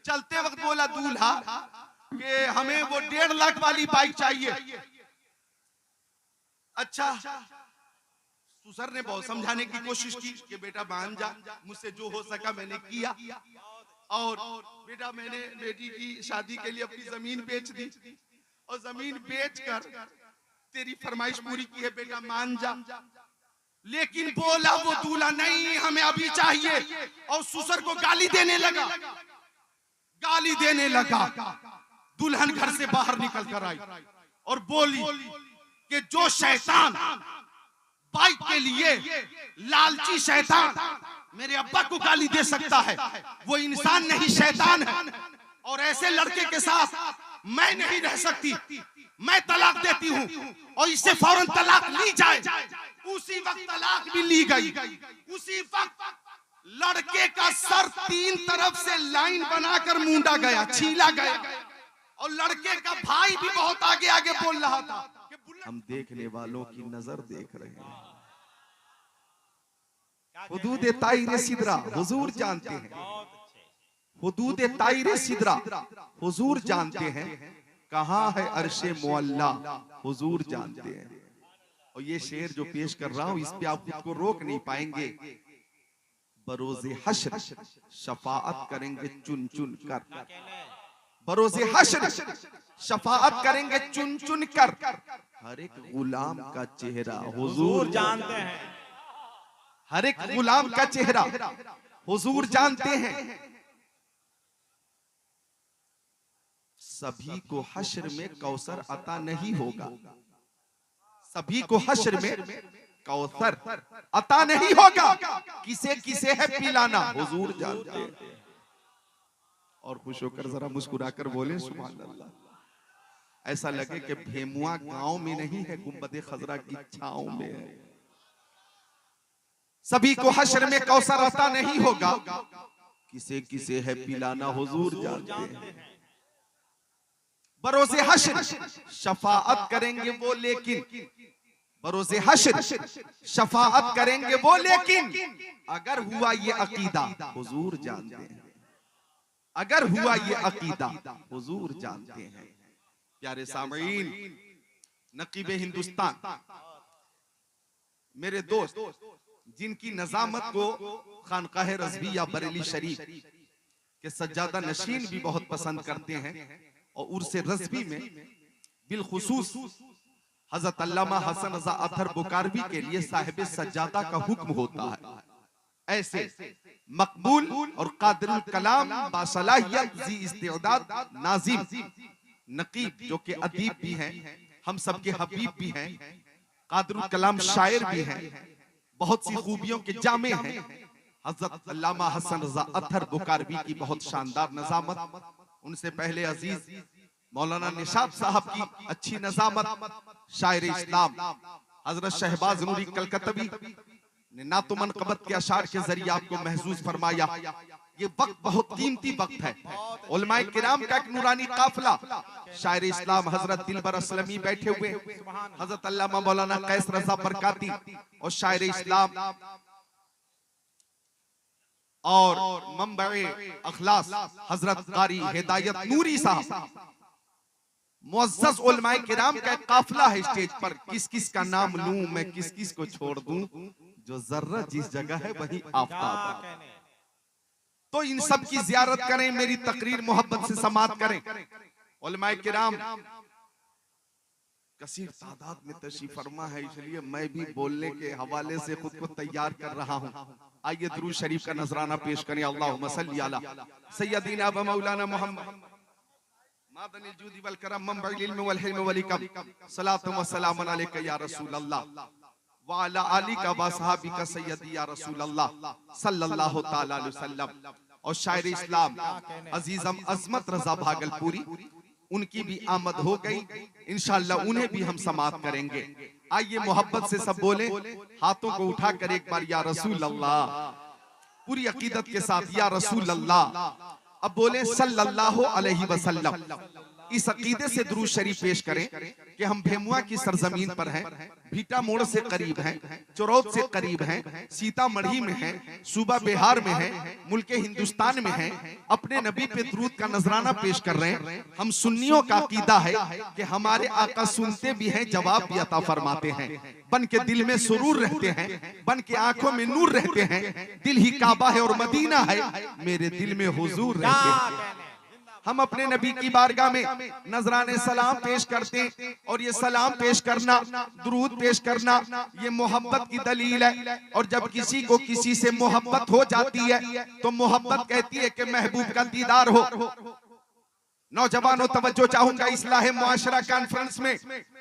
चलते वक्त बोला दूल्हा कि हमें वो 1.5 लाख वाली बाइक चाहिए। अच्छा, सुसर ने बहुत समझाने की कोशिश की कि बेटा मान जा, मुझसे जो हो सका मैंने किया, और बेटा मैंने बेटी की शादी के लिए अपनी जमीन बेच दी, और जमीन बेचकर तेरी फरमाइश पूरी की है, बेटा मान जा। लेकिन बोला वो दूल्हा नहीं, हमें अभी चाहिए, और सुसर को गाली देने लगा, गाली देने लगा। दुल्हन घर से बाहर निकल कर आई और बोली कि जो शैतान बाइक के लिए लालची शैतान मेरे अब्बा को गाली दे सकता है, वो इंसान नहीं शैतान है, और ऐसे लड़के के साथ मैं नहीं रह सकती, मैं तलाक देती हूँ, और इससे फौरन तलाक ली जाए। उसी वक्त तलाक भी ली गई। उसी वक्त लड़के का सर 3 तरफ से लाइन बनाकर मूंदा गया, छीला गया, और लड़के का भाई भी बहुत आगे आगे बोल रहा था कि हम देखने वालों की नजर देख रहे हैं। हुदूद ताइरे सिदरा हुजूर जानते हैं, हुदूद ताइरे सिदरा हुजूर जानते हैं, कहाँ है अर्शे मुअल्ला हुजूर जानते हैं। और ये शेर जो पेश कर रहा हूं, इस पे आप खुद को रोक नहीं पाएंगे। बरोज़े हश्र शफाअत करेंगे चुन चुन कर, बरोज़े हश्र शफाअत करेंगे चुन चुन कर, हर एक गुलाम का चेहरा हुजूर जानते हैं, हर एक गुलाम का चेहरा हुजूर जानते हैं। सभी को हश्र में कौसर अता नहीं होगा, सभी को हश्र में कौसर अता नहीं होगा, किसे किसे है पिलाना हुजूर जानते हैं। और खुश होकर जरा मुस्कुराकर बोले सुभान अल्लाह। ऐसा लगे कि भेमुआ गांव में नहीं है, गुंबद खजरा की छांव में है। सभी को हश्र में कौसर अता नहीं होगा, किसे किसे है पिलाना हुजूर जानते हैं। बरोज़े हश्र शफाअत करेंगे वो लेकिन, बरोज़े हश्र शफाअत करेंगे वो लेकिन, अगर हुआ ये अकीदा हुजूर जानते हैं, अगर हुआ ये अकीदा हुजूर जानते हैं। प्यारे सामईन, नकीबे हिंदुस्तान, मेरे दोस्त जिनकी नजामत को खानकाह रज़विया बरेली शरीफ के सज्जादा नशीन भी बहुत पसंद करते हैं, और उर्से रज़वी में बिलखुसूस हजरत अल्लामा हसन रज़ा अत्हर बुकारवी के लिए साहिब सज्जादा का हुक्म होता है। ऐसे मकबूल और कादिरुल कलाम बासलाहियत ज़ी इस्तिअदाद नाज़िम नकीब, जो कि अदीब भी हैं, हम सबके हबीब भी हैं, कादिरुल कलाम शायर भी हैं, बहुत सी खूबियों के जामे हैं। हजरत अल्लामा हसन रज़ा अत्हर बुकारवी की बहुत शानदार नज़ामत, उनसे पहले अजीज मौलाना निशात साहब की अच्छी नज़ामत, शायर इस्लाम हजरत शहबाज नूरी कलकतवी ने नातो मनक़बत के अशार के जरिए आपको महसूस फरमाया। ये वक्त बहुत कीमती वक्त है। उलमाए किराम का एक नूरानी काफिला, शायर इस्लाम हजरत दिलबर असलमी बैठे हुए, हजरत अल्लामा मौलाना कैस रजा बरकाती और शायर इस्लाम और मंबए अखलास हजरत कारी हिदायत नूरी साहब, मुअज़्ज़ज़ उलमाए किराम का एक काफिला है स्टेज पर। किस किस का नाम लूं मैं, किस किस को छोड़ दूं, जो जर्रा जिस जगह है वही आफताब। तो इन सब की ज़ियारत करें, मेरी तकरीर मोहब्बत से समाअत करें। उलमाए किराम कसीर तादाद में तशरीफ फरमा है, इसलिए मैं भी बोलने के हवाले से खुद को तैयार कर रहा हूँ। आइए दुरूद शरीफ का नजराना पेश करें। अल्लाहुम्मा सल्ली अला सय्यदिना व मौलाना मुहम्मद मादनिल जूदी वल करम मंबइल इल्म वल हिल्म वल हिकम, सलातु व सलामुन अलैका या रसूल अल्लाह व अला आलिका व सहाबिका सय्यदी या रसूल अल्लाह सल्लल्लाहु तआला अलैहि वसल्लम। और शायर इस्लाम अजीजम अजमत रजा भागलपुरी, उनकी भी आमद हो गई, इंशाअल्लाह उन्हें भी हम समाअत करेंगे। आइए मोहब्बत से सब बोले, हाथों को उठाकर एक बार या रसूल अल्लाह, पूरी अकीदत के साथ या रसूल अल्लाह। अब बोले सल्लल्लाहु अलैहि वसल्लम। इस अकीदे से दुरूद शरीफ पेश करें कि हम भेमुआ की सरजमीन पर हैं, भीटा मोड़ से करीब हैं, चौरौद से करीब हैं, सीतामढ़ी में हैं, सूबा बिहार में हैं, मुल्के हिंदुस्तान में हैं, अपने नबी पे दुरूद का नजराना पेश कर रहे हैं। हम सुन्नियों का अकीदा है कि हमारे आका सुनते भी हैं, जवाब भी अता फरमाते हैं, बन के दिल में सुरूर रहते हैं, बन के आंखों में नूर रहते हैं, दिल ही काबा है और मदीना है, मेरे दिल में हुजूर रहते हैं। हम अपने नबी की बारगाह में नजराने सलाम पेश करते हैं, और ये सलाम पेश करना, दुरूद पेश करना, ये मोहब्बत की दलील है। और जब किसी को किसी से मोहब्बत हो जाती है तो मोहब्बत कहती है कि महबूब का दीदार हो। नौजवानों तवज्जो चाहूंगा, इस्लाह मुआशरा कॉन्फ्रेंस में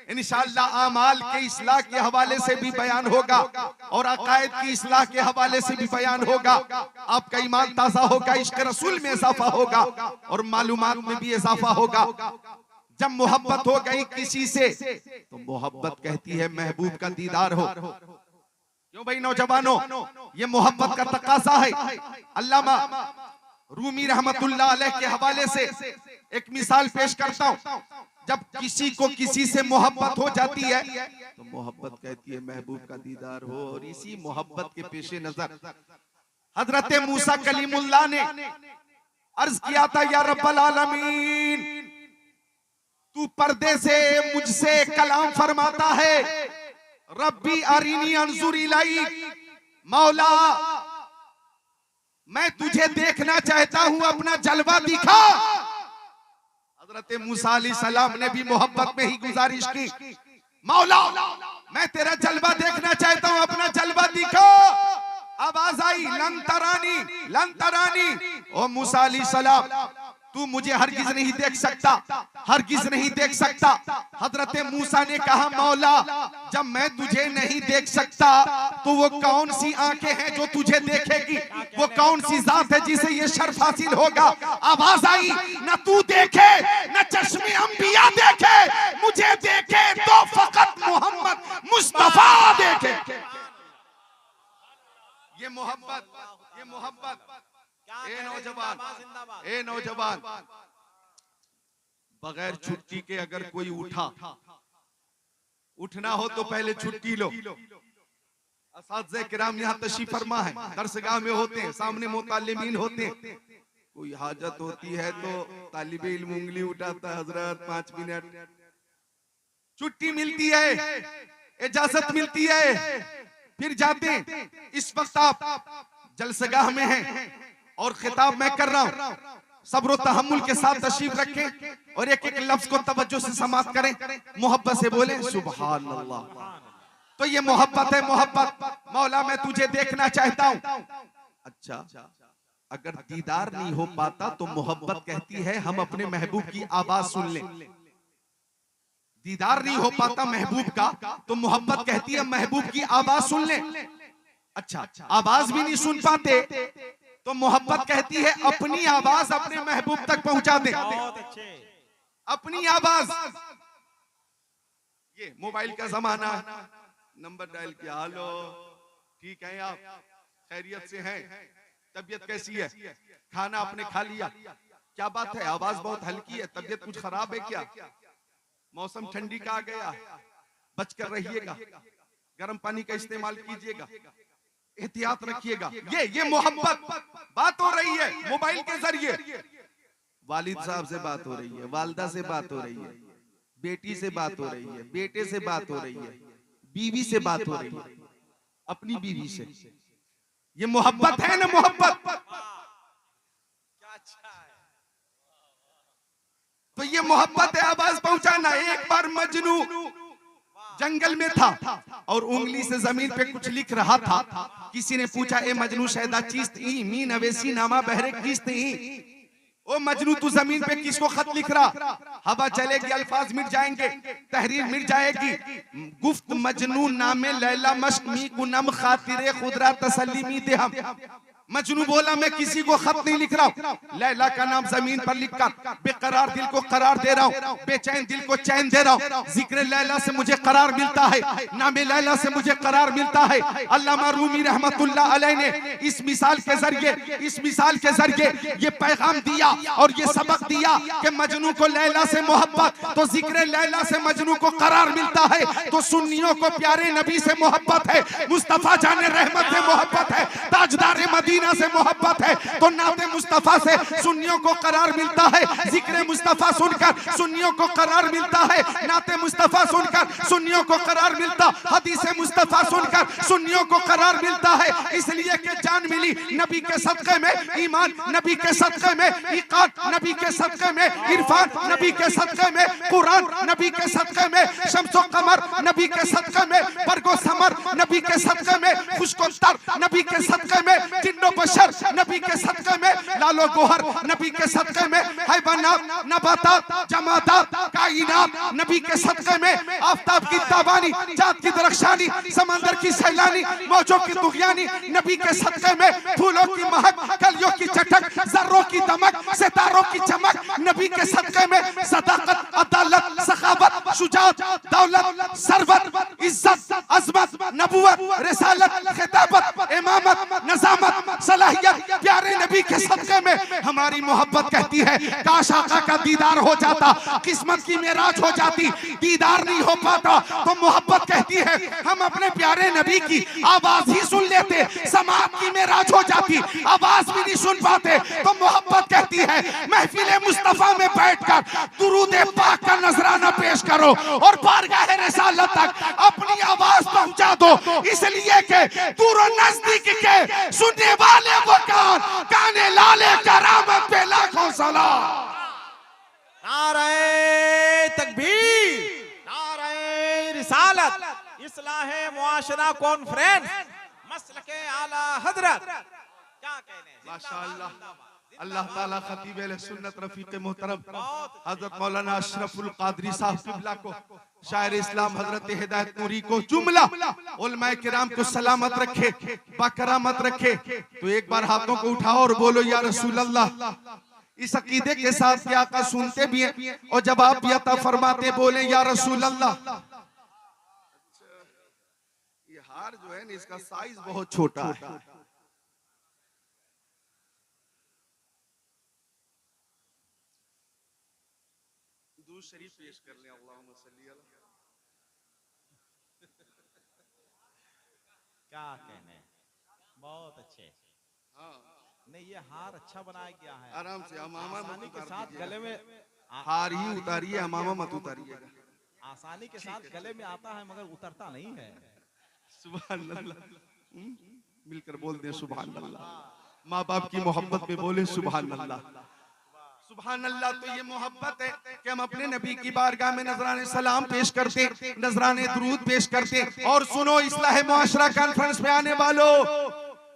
इंशाअल्लाह आमाल के इस्लाह के हवाले से भी बयान होगा और अकायद की इस्लाह के हवाले से भी बयान होगा। आपका ईमान ताजा होगा, इश्क रसूल में इजाफा होगा और मालूमात में भी इजाफा होगा। जब मोहब्बत हो गई किसी से तो मोहब्बत कहती है महबूब का दीदार हो। क्यों भाई नौजवानों, ये मोहब्बत का तकाजा है। अल्लामा रूमी रहमतुल्लाह अलैह के हवाले से एक मिसाल पेश करता हूं। जब किसी को किसी से मोहब्बत हो जाती है तो मोहब्बत कहती है महबूब का दीदार हो। और इसी मोहब्बत के पेशे नजर हजरत मूसा कलीमुल्लाह ने अर्ज किया था, या रब्बल आलमीन, तू पर्दे से मुझसे कलाम फरमाता है, रब्बी अरिनी अंजुर इलैक, मौला मैं तुझे देखना चाहता हूं, अपना जलवा दिखा। हजरत मूसा अलैहिस्सलाम ने भी मोहब्बत में ही गुजारिश की, मौला मैं तेरा जलवा देखना चाहता हूं, अपना जलवा दिखा। आवाज आई, लन तरानी, लन तरानी। ओ मूसा अलैहिस्सलाम, तू मुझे हरगिज नहीं देख सकता, हरगिज नहीं देख सकता। हजरत मूसा ने कहा, मौला जब मैं तुझे नहीं देख सकता तो वो कौन सी आंखें हैं जो तुझे देखेगी, वो कौन सी जात है जिसे ये शर्फ हासिल होगा। आवाज आई, न तू देखे न चश्मे अंबिया देखे, मुझे देखे तो फकत मोहम्मद मुस्तफा देखे। ये मोहब्बत, ये मोहब्बत। ए नौजवान, ए नौजवान, बगैर छुट्टी के अगर कोई उठना हो तो पहले छुट्टी लो। असातिज़े किराम यहाँ तशरीफ फरमा है, दरसगाह में होते हैं, सामने मुतालिमीन होते हैं। कोई हाजत होती है तो तालिबे इल्म उंगली उठाता है, हजरत 5 मिनट। छुट्टी मिलती है, इजाजत मिलती है, फिर जाते। इस वक्त आप जलसगाह में हैं और खिताब मैं कर रहा हूं, सब्र तहम्मुल के साथ तशरीफ रखें और एक एक लफ्ज को तवज्जो से समाअत करें, मोहब्बत से बोले सुभान अल्लाह। तो ये मोहब्बत है, मोहब्बत। मौला मैं तुझे देखना चाहता हूं। अच्छा, अगर दीदार नहीं हो पाता तो मोहब्बत कहती है हम अपने महबूब की आवाज सुन लें। दीदार नहीं हो पाता महबूब का तो मोहब्बत कहती है महबूब की आवाज सुन लें। अच्छा, आवाज भी नहीं सुन पाते तो मोहब्बत कहती है अपनी आवाज अपने महबूब तक पहुंचा दे। अपनी आवाज। ये मोबाइल का जमाना, नंबर डायल किया, हेलो ठीक है आप, खैरियत से हैं, तबीयत कैसी है, खाना आपने खा लिया, क्या बात है, आवाज बहुत हल्की है, तबीयत कुछ खराब है क्या, मौसम ठंडी का आ गया, बचकर रहिएगा, गर्म पानी का इस्तेमाल कीजिएगा, एहतियात रखिएगा। ये मोहब्बत बात हो रही है मोबाइल के जरिए। वालिद साहब से बात हो रही है, वालदा से बात हो रही है, बेटी से बात हो रही है, बेटे से बात हो रही है, बीवी से बात हो रही है, अपनी बीवी से। ये मोहब्बत है ना, मोहब्बत। तो ये मोहब्बत है, आवाज पहुंचाना। एक बार मजनू जंगल में था और उंगली से जमीन पे कुछ लिख रहा था। किसी ने पूछा, ए मजनू शहदा चीस्त ई मी नवेसी नामा बहरे किस्त ई। ओ मजनू तू जमीन पे किसको खत लिख रहा? हवा चलेगी, अल्फाज मिट जाएंगे, तहरीर मिट जाएगी। गुफ्त मजनू नामे लैला मश्क मी कुनम खातिरे खुदरा तसल्ली मी दे हम। मजनू बोला मैं किसी को खत नहीं लिख रहा हूँ, लैला का नाम जमीन पर लिखकर बेकरार दिल को करार दे रहा हूँ, बेचैन दिल को चैन दे रहा हूँ। जिक्र लैला से मुझे करार मिलता है, नामे लैला से मुझे करार मिलता है। अल्लामा रूमी रहमतुल्लाह अलैह ने इस मिसाल के जरिए ये पैगाम दिया और ये सबक दिया कि मजनू को लैला से मोहब्बत, तो जिक्र लैला से मजनू को करार मिलता है। तो सुन्नियों को प्यारे नबी से मोहब्बत है, मुस्तफा जाने रहमत से मोहब्बत है, ताजदार मदीना से मोहब्बत है। तो नाते मुस्तफा से सुन्नियों को करार मिलता है, जिक्र मुस्तफा सुनकर सुन्नियों को करार मिलता है, नाते मुस्तफा सुनकर सुन्नियों को करार मिलता, हदीस मुस्तफा सुनकर सुन्नियों को करार मिलता है। इसलिए कि जान मिली नबी के सदक़े में, ईमान नबी के सदक़े में, इक़ाद नबी के सदक़े में, इरफान नबी के सदक़े में, कुरान नबी के सदक़े में, शम्सो कमर नबी के सदक़े में, बरगो समर नबी के सदक़े में, खुशको तर नबी के सदक़े में, जिन्नो बशर नबी के सदक़े में, लालो गोहर नबी के सदक़े में, हैवानात नबातात जमादात कायनात नबी के सदक़े में, आफताब की ताबानी जात की दरख्शानी समंदर की सैलानी मौजों की दुगियानी नबी के सदक़े में, फूलों की महक कलियों की चटक जर्रों की दमक सितारों की चमक नबी के सदक़े में, सदाकत अदालत सखावत शुजाअत दौलत सरवत इज्जत अज़मत नबुवत रिसालत खिताबत इमामत नज़ामत सलाहियत प्यारे नबी के सदक़े में। हमारी मोहब्बत कहती है काश आका का दीदार हो जाता, किस्मत की मेराज हो जाती, दीदार नहीं हो पाता तो मोहब्बत कहती है हम अपने प्यारे नबी की आवाज ही सुन लेते, समात की मेराज हो जाती, आवाज भी नहीं सुन पाते तो मोहब्बत कहती है महफिल मुस्तफा में बैठकर दुरूद पाक का नजराना पेश करो और बारगाह रिसालत तक अपनी आवाज पहुंचा दो। इसलिए के दूर नजदीक के सुनने वाले वो काने लाले करामत पे लाखों सलाम। नारे तकबीर, नारे रिसालत, इस्लाहे मुआशरा कॉन्फ्रेंस, मसलके आला हजरत। क्या कहने माशाअल्लाह। अल्लाह ताला खतीब अहले सुन्नत रफीक मोहतरम हजरत मौलाना अशरफुल कादरी साहब किबला को, शायर इस्लाम हजरत हिदायत नूरी को, जुमला उलमाए किराम को सलामत रखे, बाकरामत रखे। तो एक बार हाथों को उठाओ और बोलो या रसूल अल्लाह। इस अकीदे के साथ कि आका सुनते भी हैं और जब आप भी अता फरमाते बोले या रसूल अल्लाह। ये हार जो है ना इसका साइज बहुत छोटा है। शरीफ पेश कर लें। अल्लाहुम्मा सल्ली अला। क्या कहने, बहुत अच्छे। हाँ नहीं ये हार अच्छा बनाया गया है, आराम से अमामा आसानी के साथ गले में हार ही उतारिए, अमामा मत उतारिए। आसानी के साथ गले में आता है मगर उतरता नहीं है। सुभान अल्लाह। मिलकर बोल दें सुभान अल्लाह। माँ बाप की मोहब्बत में बोले सुभान अल्लाह, सुभान अल्लाह। तो ये मोहब्बत है कि हम अपने नबी की बारगाह में नजराने सलाम पेश करते, नजराने दुरूद पेश करते। और सुनो इस्लाह मुआशरा कॉन्फ्रेंस पे आने वालों,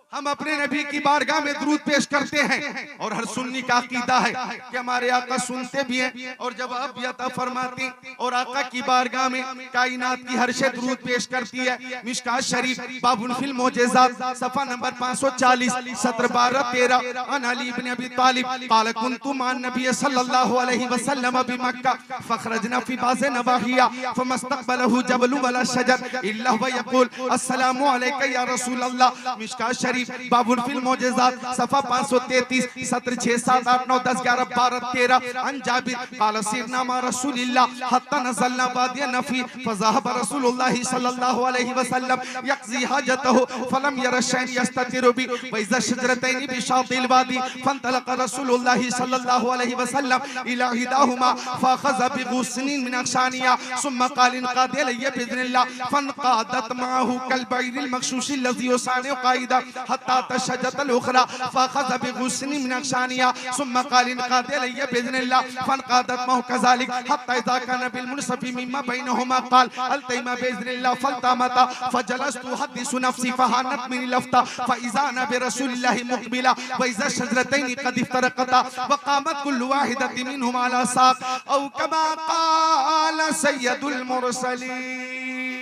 हम अपने नबी की बारगाह में दुरूद पेश करते हैं और हर सुन्नी का अकीदा है कि हमारे आका सुनते भी हैं और जवाब भी अता फरमाते। और आका की बारगाह में कायनात की हर शे दुरूद पेश करती है। मिशकात शरीफ बाबुल फिल मोजेज़ात सफा नंबर 540 सत्र 12-13 अन अली इब्न अबी तालिब क़ाल कुन्तु मान नबी सल्लल्लाहु अलैहि वसल्लम बि मक्का फखरजना फी बाज़ नवाहिया फमस्तक़बलहु जबलु वला शजर इल्ला व यक़ूल अस्सलामु अलैका या रसूल अल्लाह। मिशकात शरीफ बाबुल फिल मोजेज़ात सफा 533 सत्र 6 7 8 9 10 11 12 13 अन जाबिर क़ाल सिरना मा रसूलिल्लाह हत्ता नज़लना वादिय नफी फज़हब रसूलुल्लाह सल्लल्लाहु अलैहि वसल्लम यक़ज़ी हाजतहु फलम यरा शैन यस्ततिरु बि व इज़ा शजरतैनि बि शातिल वादी फंतलक़ रसूलुल्लाह सल्लल्लाहु अलैहि वसल्लम इला हिदाहुमा फ़अख़ज़ बि गुस्निन मिन अग़शानिया सुम्मा क़ाल इनक़ाद इलैया बिइज़्निल्लाह फनक़ादत माहु कल बैरिल मग़शूश लज़ी युसानिउ क़ाइदा हत्ता तशज्जतल उखरा फ़अख़ज़ बिग़ुस्निन मिन अग़शानिया सुम्मा क़ाल इनक़ाद इलैया बिइज़्निल्लाह फनक़ादत माहु कज़ालिक हत्ता इज़ा कान बिल मुनसफ़ि मिम्मा बैनहुमा क़ाल अल्तैमा बिइज़्निल्लाह फल्तमता फजलस्तु उहद्दिसु नफ़्सी फ़हानत मिनी लफ़्ता फ़इज़ा अना बिरसूलिल्लाह मुक़बिला व इज़ा शजरतैनि क़द इफ़्तरक़ता व क़ामत कुल्लु वाहिदतिन मिनहुमा अला साक़ औ कमा क़ाल सय्यदुल मुरसलीन।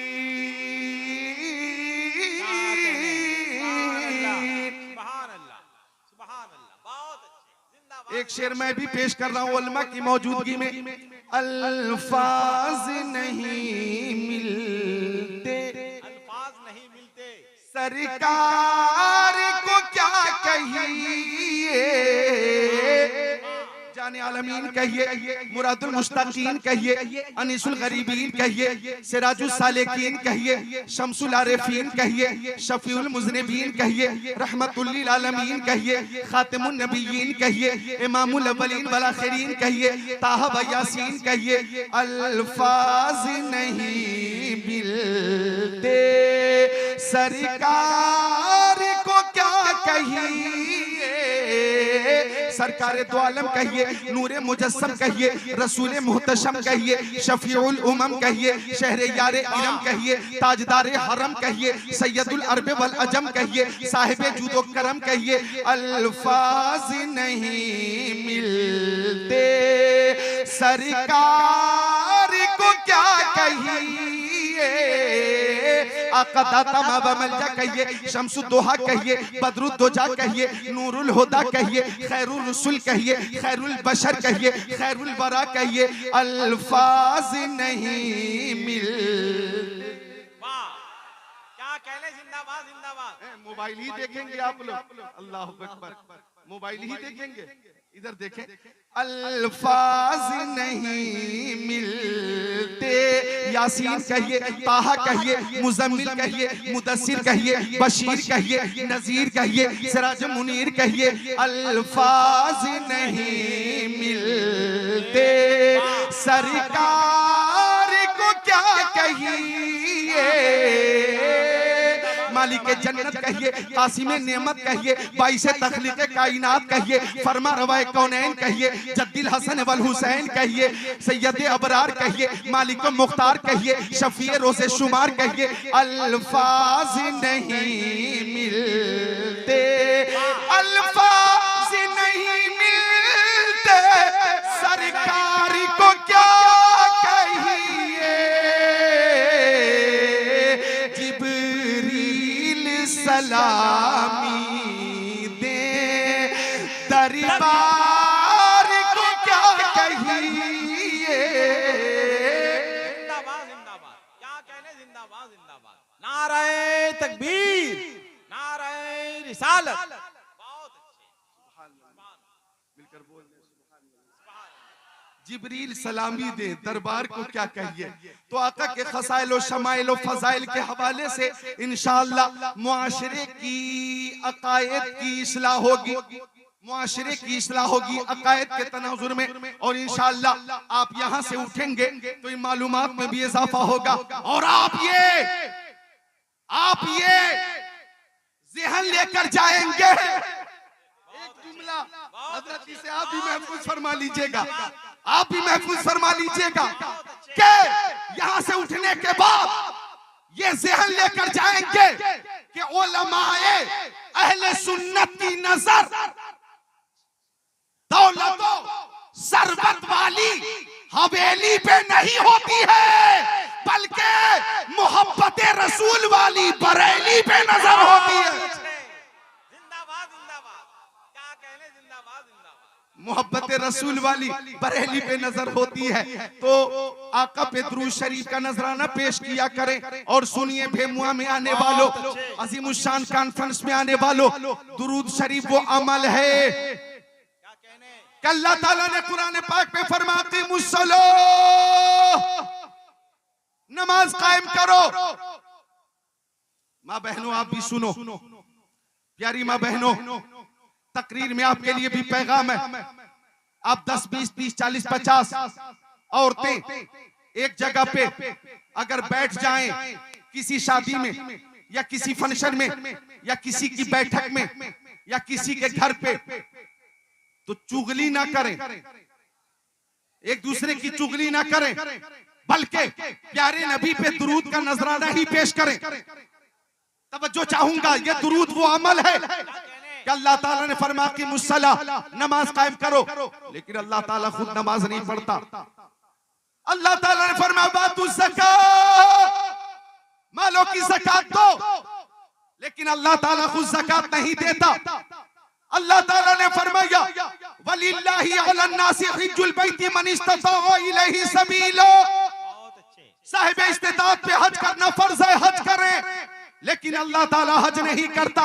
एक शेर मैं भी पेश कर रहा हूँ उलमा की मौजूदगी में। अल्फाज नहीं मिलते, अल्फाज नहीं मिलते, सरकार को क्या कहिए, जाने आलमीन कहिए, मुरादुल मुश्ताकीन कहिए, अनीसुल गरीबीन कहिए, सिराजुल सालिकीन कहिए, शम्सुल आरिफीन कहिए, शफीउल मुज़निबीन कहिए, रहमतुल लिल आलमीन कहिए, खातिमुन नबिय्यीन कहिए, इमामुल अव्वलीन वल आखिरीन कहिए, ताहा व यासीन कहिए। अल्फाज नहीं मिलते, सरकार को क्या कहिए, सरकार दो आलम कहिए, नूरे मुजस्सम कहिए, रसूल मुहतशम कहिए, शफीउल उमम कहिए, शहरे यारे इलम कहिए, ताजदार हरम कहिए, सैयदुल अरब वल अजम कहिए, साहिबे जूदो करम कहिए। अल्फाज नहीं मिलते, सरकार को क्या कहिए, आका दाता माबा मलजा कहिए, शम्सुद्दोहा कहिए, बदरुद्दोजा कहिए, नूरुल हुदा कहिए, खैरुल रसूल कहिए, खैरुल बशर कहिए, खैरुल वरा कहिए। अल्फाज नहीं मिल, वाह क्या कहने, जिंदाबाद जिंदाबाद। मोबाइल ही देखेंगे आप लोग, अल्लाह अकबर, मोबाइल ही देखेंगे, इधर देखें। अल्फाज नहीं मिलते, यासीन कहिए, ताहा कहिए, मुजम्मिल कहिए, मुदस्सिर कहिए, बशीर कहिए, नजीर कहिए, सिराज मुनीर कहिए। अल्फाज नहीं मिलते, सरकार को क्या कहिए, मालिक जन्नत कहिए, कासिम नेमत कहिए, बाइसे तखलीक कायनात कहिए, फरमा रवाए कौनैन कहिए, जद्दिल हसन वल हुसैन कहिए, सैयद अबरार कहिए, मालिक मुख्तार कहिए, शफीए रोज़े शुमार कहिए। अल्फाज नहीं मिलते, अल्फाज नहीं मिलते, सरकार को क्या सलामी दे, दरबार को क्या कहिए। जिंदाबाद जिंदाबाद, क्या कहने, जिंदाबाद जिंदाबाद। नारे तकबीर, नारे रिसालत, बहुत अच्छे, मिलकर बोल दे। जिब्रील सलामी दे, दरबार को क्या कहिए। तो आका के खसाइल और शमाइल और फजाइल के हवाले से इंशाअल्लाह मुआशरे की अकायद की इस्लाह होगी, मुआशरे की इस्लाह होगी अकायद के तनाजुर में, और इंशाअल्लाह आप यहाँ से उठेंगे तो इन मालूमात में भी इजाफा होगा। और आप ये ज़हन लेकर जाएंगे, एक जुमला हजरत से आप भी महफूज फरमा लीजिएगा, आप भी महफूज फरमा लीजिएगा कि यहां से उठने के बाद ये ज़हन लेकर जाएंगे कि उलमाए अहले सुन्नत की नजर दौलतों सरबत वाली हवेली पे नहीं होती है, बल्कि मोहब्बत रसूल वाली बरेली पे नजर होती है। जिंदाबाद जिंदाबाद, क्या कहने, जिंदाबाद जिंदाबाद। मोहब्बत रसूल वाली बरेली पे नजर होती है। तो आका पे दुरूद शरीफ का नजराना पेश किया करें। और सुनिए भेमुआ में आने वालों, अजीमुशान कॉन्फ्रेंस में आने वालों, दुरूद शरीफ वो अमल है कि अल्लाह ताला ने कुरान पाक में फरमाती मुसल्लो, नमाज कायम करो। माँ बहनों आप भी सुनो, प्यारी माँ बहनों, तकरीर में आपके लिए भी पैगाम है। आप 10, 20, 30, 40, 50 औरतें एक जगह पे अगर बैठ जाएं किसी शादी में या किसी फंक्शन में या किसी की बैठक में या किसी के घर पे, तो चुगली ना करें, एक दूसरे की चुगली ना करें, बल्कि प्यारे नबी पे दुरूद का नजराना ही पेश करें। तवज्जो चाहूंगा, ये दुरूद वो अमल है कि अल्लाह ताला ने फरमाया कि मुसल्ला, नमाज कायम करो, लेकिन अल्लाह ताला खुद नमाज नहीं पढ़ता। अल्लाह ताला ने फरमाया बातु ज़कात, मालों की ज़कात दो, लेकिन अल्लाह ताला खुद ज़कात नहीं देता। अल्लाह ताला ने फरमाया वलिल्लाहि अलन्नासि हिज्जुल बैति मन इस्तताअ इलैहि सबीला, बहुत अच्छे। साहिब इस्तिताअत पे हज करना फर्ज है, हज करें, लेकिन अल्लाह ताला हज नहीं करता।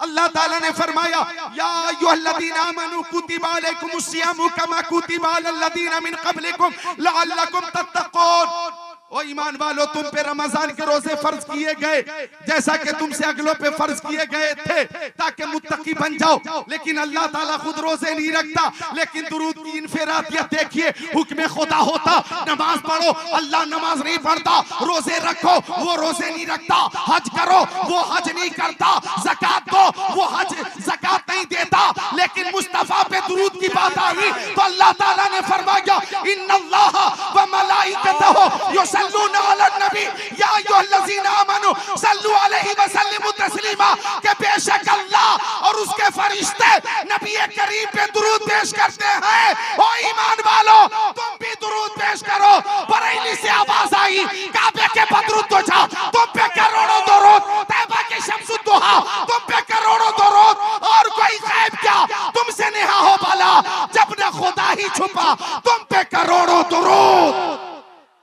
अल्लाह ताला ने फरमाया या अय्युहल्लज़ीना आमनू कुतिबा अलैकुमुस सियामु कमा कुतिबा अलल्लज़ीना मिन क़ब्लिकुम लअल्लकुम तत्तक़ून। ओ ईमान वालों, तुम पे रमजान के रोजे फर्ज किए गए जैसा कि तुमसे अगलों पे फर्ज किए गए थे ताकि मुत्तकी बन जाओ। लेकिन अल्लाह ताला खुद रोजे नहीं रखता, लेकिन दुरूद की इनफिरादियत देखिए, हुक्म खुदा होता नमाज पढ़ो, अल्लाह नमाज नहीं पढ़ता, रोजे रखो, वो रोजे नहीं रखता, हज करो, वो हज नहीं करता, ज़कात दो, वो हज ज़कात नहीं देता। लेकिन मुस्तफा पे दुरूद की बात आई तो अल्लाह ताला ने फरमाया इन्नल्लाह व मलाइकतहु युसल्लूना अलन नबी या अय्युहल्लज़ीना आमनू सल्लू अलैहि व सल्लिमू तस्लीमा, के बेशक अल्लाह और उसके फरिश्ते नबी करीम पे दुरूद पेश करते हैं। ओ ईमान वालों, तुम भी दुरूद पेश करो। बरेली से आवाज आई काबे के बदरुद तो जा, तुम पे करोड़ों दुरूद, तैबा के शम्सुद्दुहा तुम पे करोड़ों दुरूद, और कोई गैब क्या तुमसे नेहा हो भला, जब न खुदा ही छुपा तुम पे करोड़ों दुरूद।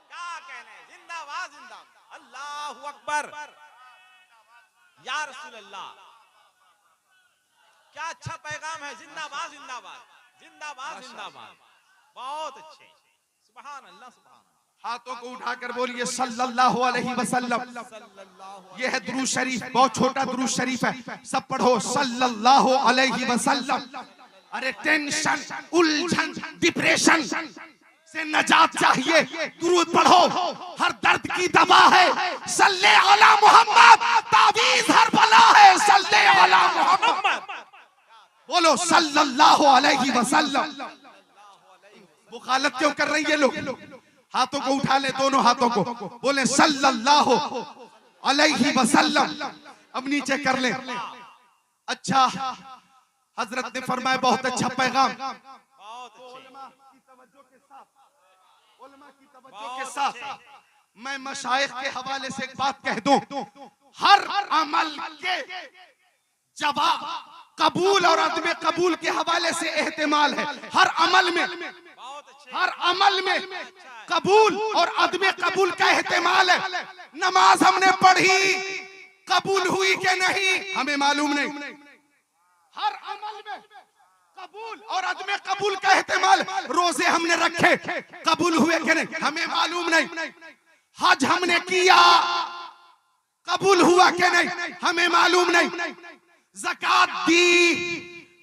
क्या कहने, जिंदाबाद जिंदाबाद, अल्लाहु अकबर, या रसूल अल्लाह, क्या अच्छा पैगाम है। जिंदाबाद जिंदाबाद जिंदाबाद जिंदाबाद, बहुत अच्छे, सुभान अल्लाह सुभान अल्लाह। हाथों को उठाकर बोलिए सल्लल्लाहु अलैहि वसल्लम। यह है दुरूद शरीफ, बहुत छोटा दुरूद शरीफ है, सब पढ़ो सल्लल्लाहु अलैहि वसल्लम। अरे टेंशन, उलझन, डिप्रेशन से नजात चाहिए, दुरूद पढ़ो, हर दर्द की दवा है। सल्ले अला मोहम्मद, तावीज़ हर बला है, सल्ले अला मोहम्मद। बोलो सल्लल्लाहु अलैहि वसल्लम। मुखालत क्यों कर रही है लोग? हाथों को उठा ले, दोनों हाथों को, बोले सल्लल्लाहु अलैहि वसल्लम। अब नीचे कर ले। अच्छा, हजरत ने फरमाया बहुत अच्छा पैगाम, बहुत अच्छे, के साथ मैं मशाइख के हवाले से एक बात कह दूं, हर अमल के जवाब कबूल और अदम कबूल के हवाले से एहतिमाल है। हर अमल में, बहुत अच्छे, हर अमल में कबूल और अदम कबूल का एहतिमाल है। नमाज हमने पढ़ी, कबूल हुई कि नहीं हमें मालूम नहीं। हर अमल में कबूल और अदम कबूल का एहतिमाल। रोजे हमने रखे, कबूल हुए कि नहीं हमें मालूम नहीं। हज हमने किया, कबूल हुआ कि नहीं हमें मालूम नहीं। ज़कात दी,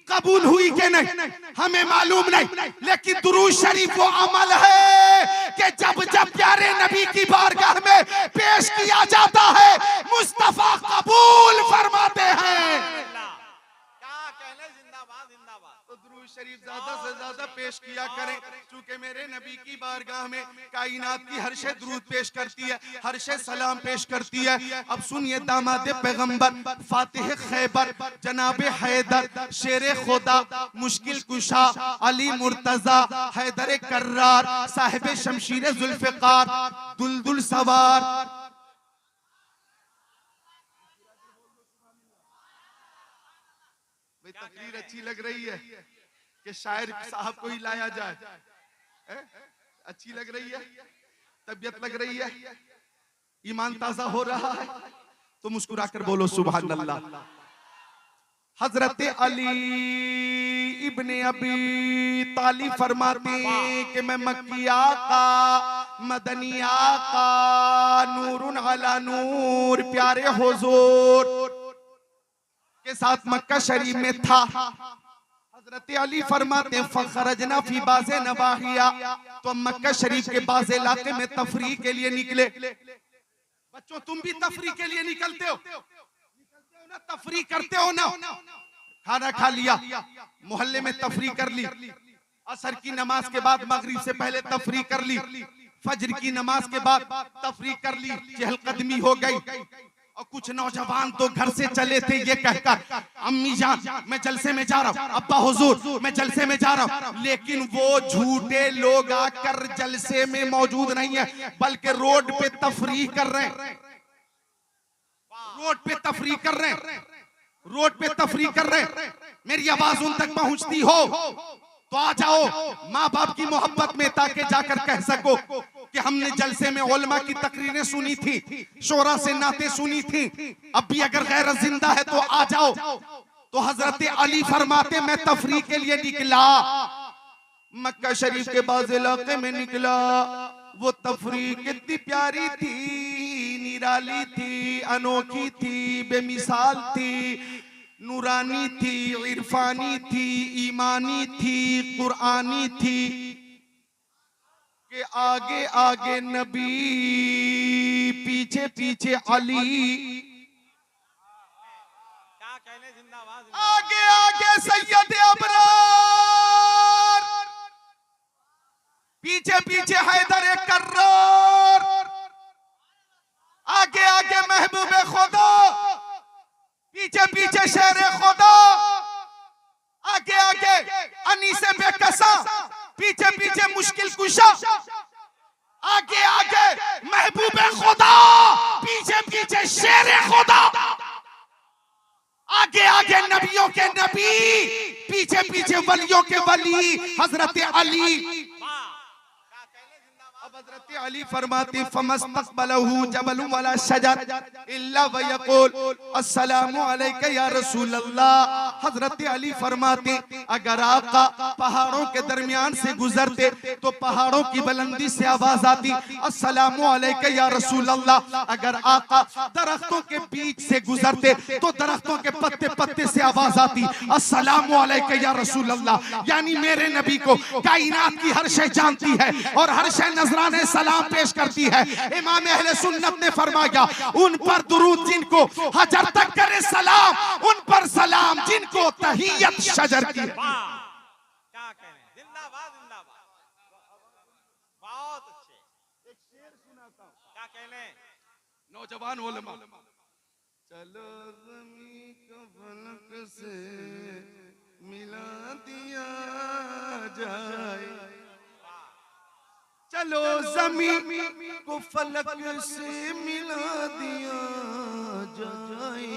कबूल हुई कि नहीं हमें मालूम नहीं। लेकिन दुरूद शरीफ वो अमल है कि जब जब प्यारे नबी की बारगाह में पेश किया जाता है, मुस्तफा कबूल फरमाते हैं। क्या कहने, जिंदाबाद जिंदाबाद। तो दुरूद शरीफ ज्यादा से ज्यादा पेश किया करें, क्योंकि मेरे नबी की बारगाह में कायनात की हर शे दुरूद पेश करती है, हर शे सलाम पेश करती है। अब सुनिए, दामाद पैगंबर, फातिह खैबर, जनाबे हैदर, शेर खुदा, मुश्किल कुशा, अली मुर्तजा, हैदर कर्रार, साहिब शमशीर जुल्फ़िकार, दुलदुल सवार। तकरीर अच्छी लग रही है कि शायर साहब को ही लाया जाए, अच्छी लग रही है, तबीयत लग रही है, ईमान ताजा हो रहा है, तो मुस्कुराकर बोलो सुभान अल्लाह। हजरत अली इब्ने अबी तालिब फरमाते कि मैं मक्की आका, मदनी आका, नूरुन अला नूर, प्यारे हुजूर के साथ मक्का शरीफ में था। हजरत अली फरमाते फखरजना फी बाज़े नवाहिया, तो मक्का शरीफ के बाज़ इलाके में तफरीह के लिए निकले। बच्चों, तुम भी तफरीह के लिए निकलते हो ना, तफरीह करते हो ना। खाना खा लिया, मोहल्ले में तफरीह कर ली, असर की नमाज के बाद मगरिब से पहले तफरीह कर ली, फजर की नमाज के बाद तफरीह कर ली, चहलकदमी हो गई। और कुछ नौजवान तो घर से चले थे ये कहकर अम्मी जान मैं जलसे में जा रहा हूँ, अब्बा हुजूर मैं जलसे में जा रहा हूँ, लेकिन वो झूठे लोग आकर जलसे में मौजूद नहीं है, बल्कि रोड पे तफरीह कर रहे हैं, रोड पे तफरीह कर रहे हैं। रोड पे तफरीह कर रहे, मेरी आवाज उन तक पहुंचती हो तो आ जाओ माँ बाप की मोहब्बत में, ताकि जाकर कह सको कि हमने जलसे में उलमा की तकरीरें सुनी थी, शोरा से नाते सुनी थी। अब भी अगर गैरत जिंदा है तो आ जाओ। तो हजरत अली फरमाते, मैं तफरीह के लिए निकला, मक्का शरीफ के बाज़ इलाके में निकला। वो तफरीह कितनी प्यारी थी, निराली थी, अनोखी थी, बेमिसाल थी, नूरानी थी, इरफानी थी, ईमानी थी, कुरानी थी कि आगे आगे नबी, पीछे पीछे अली, क्या कहने, जिंदाबाद आगे आगे सैयद अबरार, पीछे पीछे हैदर कर्रार, आगे आगे महबूबे खुदा, पीछे पीछे शेर खुदा, आगे आगे अनीसे बेकसा, पीछे पीछे मुश्किल कुशा, आगे आगे महबूबे खुदा, पीछे पीछे शेर खुदा, आगे आगे नबियों के नबी, पीछे पीछे वलियों के वली हजरत अली। अब हजरत अली फरमाते, फमस्तक़बलहु जबलुन वला शजर इल्ला व यक़ूल अस्सलामु अलैका या रसूल अल्लाह। हजरत अली फरमाते, अगर आका पहाड़ों के दरमियान से गुजरते तो पहाड़ों की बुलंदी से आवाज आती, अस्सलामु अलैका या रसूल अल्लाह। अगर आका दरख्तों के बीच से गुजरते तो दरख्तों के पत्ते पत्ते से आवाज आती, अस्सलामु अलैका या रसूल अल्लाह। यानी मेरे नबी को कायनात की हर शय जानती है और हर शय नजराने सलाम पेश करती है। इमाम अहले सुन्नत ने फरमाया, उन पर दुरूद जिनको हजर तक करे सलाम, उन पर सलाम जिनको तहियत शजर की है। क्या कहने, जिंदाबाद जिंदाबाद, बहुत अच्छे। एक शेर सुनाता हूं, क्या कहने, नौजवान उलमा, चलो ज़मीं को फलक से मिला दिया जाए, चलो ज़मीं को फलक से मिला दिया जाए।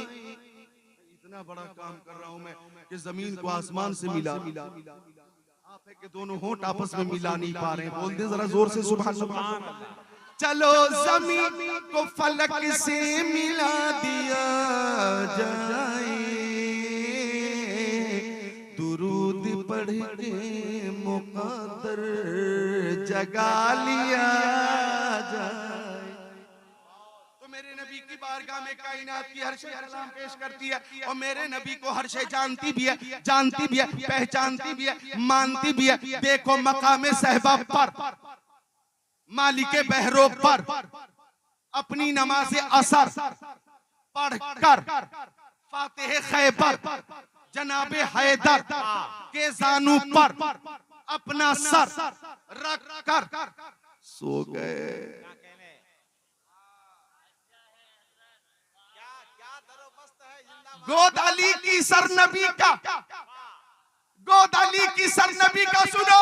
इतना बड़ा काम कर रहा हूं मैं कि जमीन को आसमान से मिला, आप है कि दोनों होंठ आपस में मिला नहीं पा रहे हैं। बोल दे जरा जोर से सुभान अल्लाह। चलो ज़मीन को फलक से मिला दिया जाए, दुरूद पढ़ के मुक़द्दर जगा लिया जाए। तो मेरे नबी की बारगाह में कायनात की हर शय सलाम पेश करती है और मेरे नबी को हर शय जानती भी है, जानती भी है, पहचानती भी है, मानती भी है। देखो मकामे सहबा पर, मालिके बहरो पर अपनी नमाज़े असर पढ़कर फातिहे खैबर जनाबे हैदर के जानू पर अपना सर रख कर सो गए। क्या कहने, क्या क्या दरोबस्त है, जिंदाबाद। गोद अली की सर नबी का, गोद अली की सर नबी का सुनो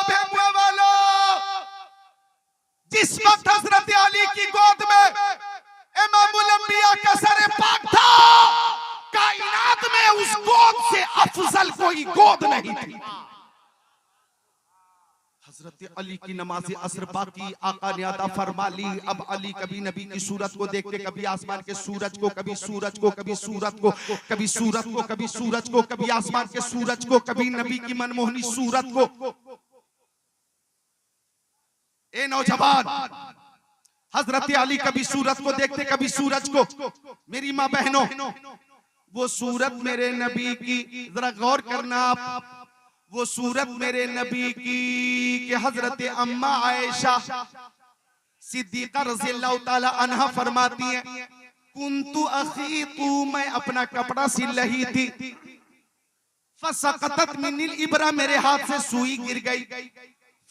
भेमुए वालों। जिस वक्त हजरत अली की गोद में इमामुल अंबिया का सर पाक था, कायनात में उस गोद से अफजल कोई गोद नहीं थी। हजरत अली की नमाज़े असर बाकी आका ने अता फरमा ली। अब अली कभी नबी की सूरत को देखते, कभी आसमान के सूरज को, कभी सूरज को, कभी सूरत को, कभी सूरत को, कभी सूरज को, कभी आसमान के सूरज को, कभी नबी की मनमोहनी सूरत को। ए नौजवान, हजरत अली कभी सूरत को देखते, कभी सूरज को। मेरी माँ बहनों, वो सूरत मेरे नबी की, जरा गौर करना आप, वो सूरत मेरे नबी की कि हजरत अम्मा आयशा सिद्दीका रज़ियल्लाहु ताला अन्हा फरमाती हैं, कुंतु अखी तू, मैं अपना कपड़ा सिल रही थी, फसकतत मिनिल इब्रा, मेरे हाथ से सुई गिर गई,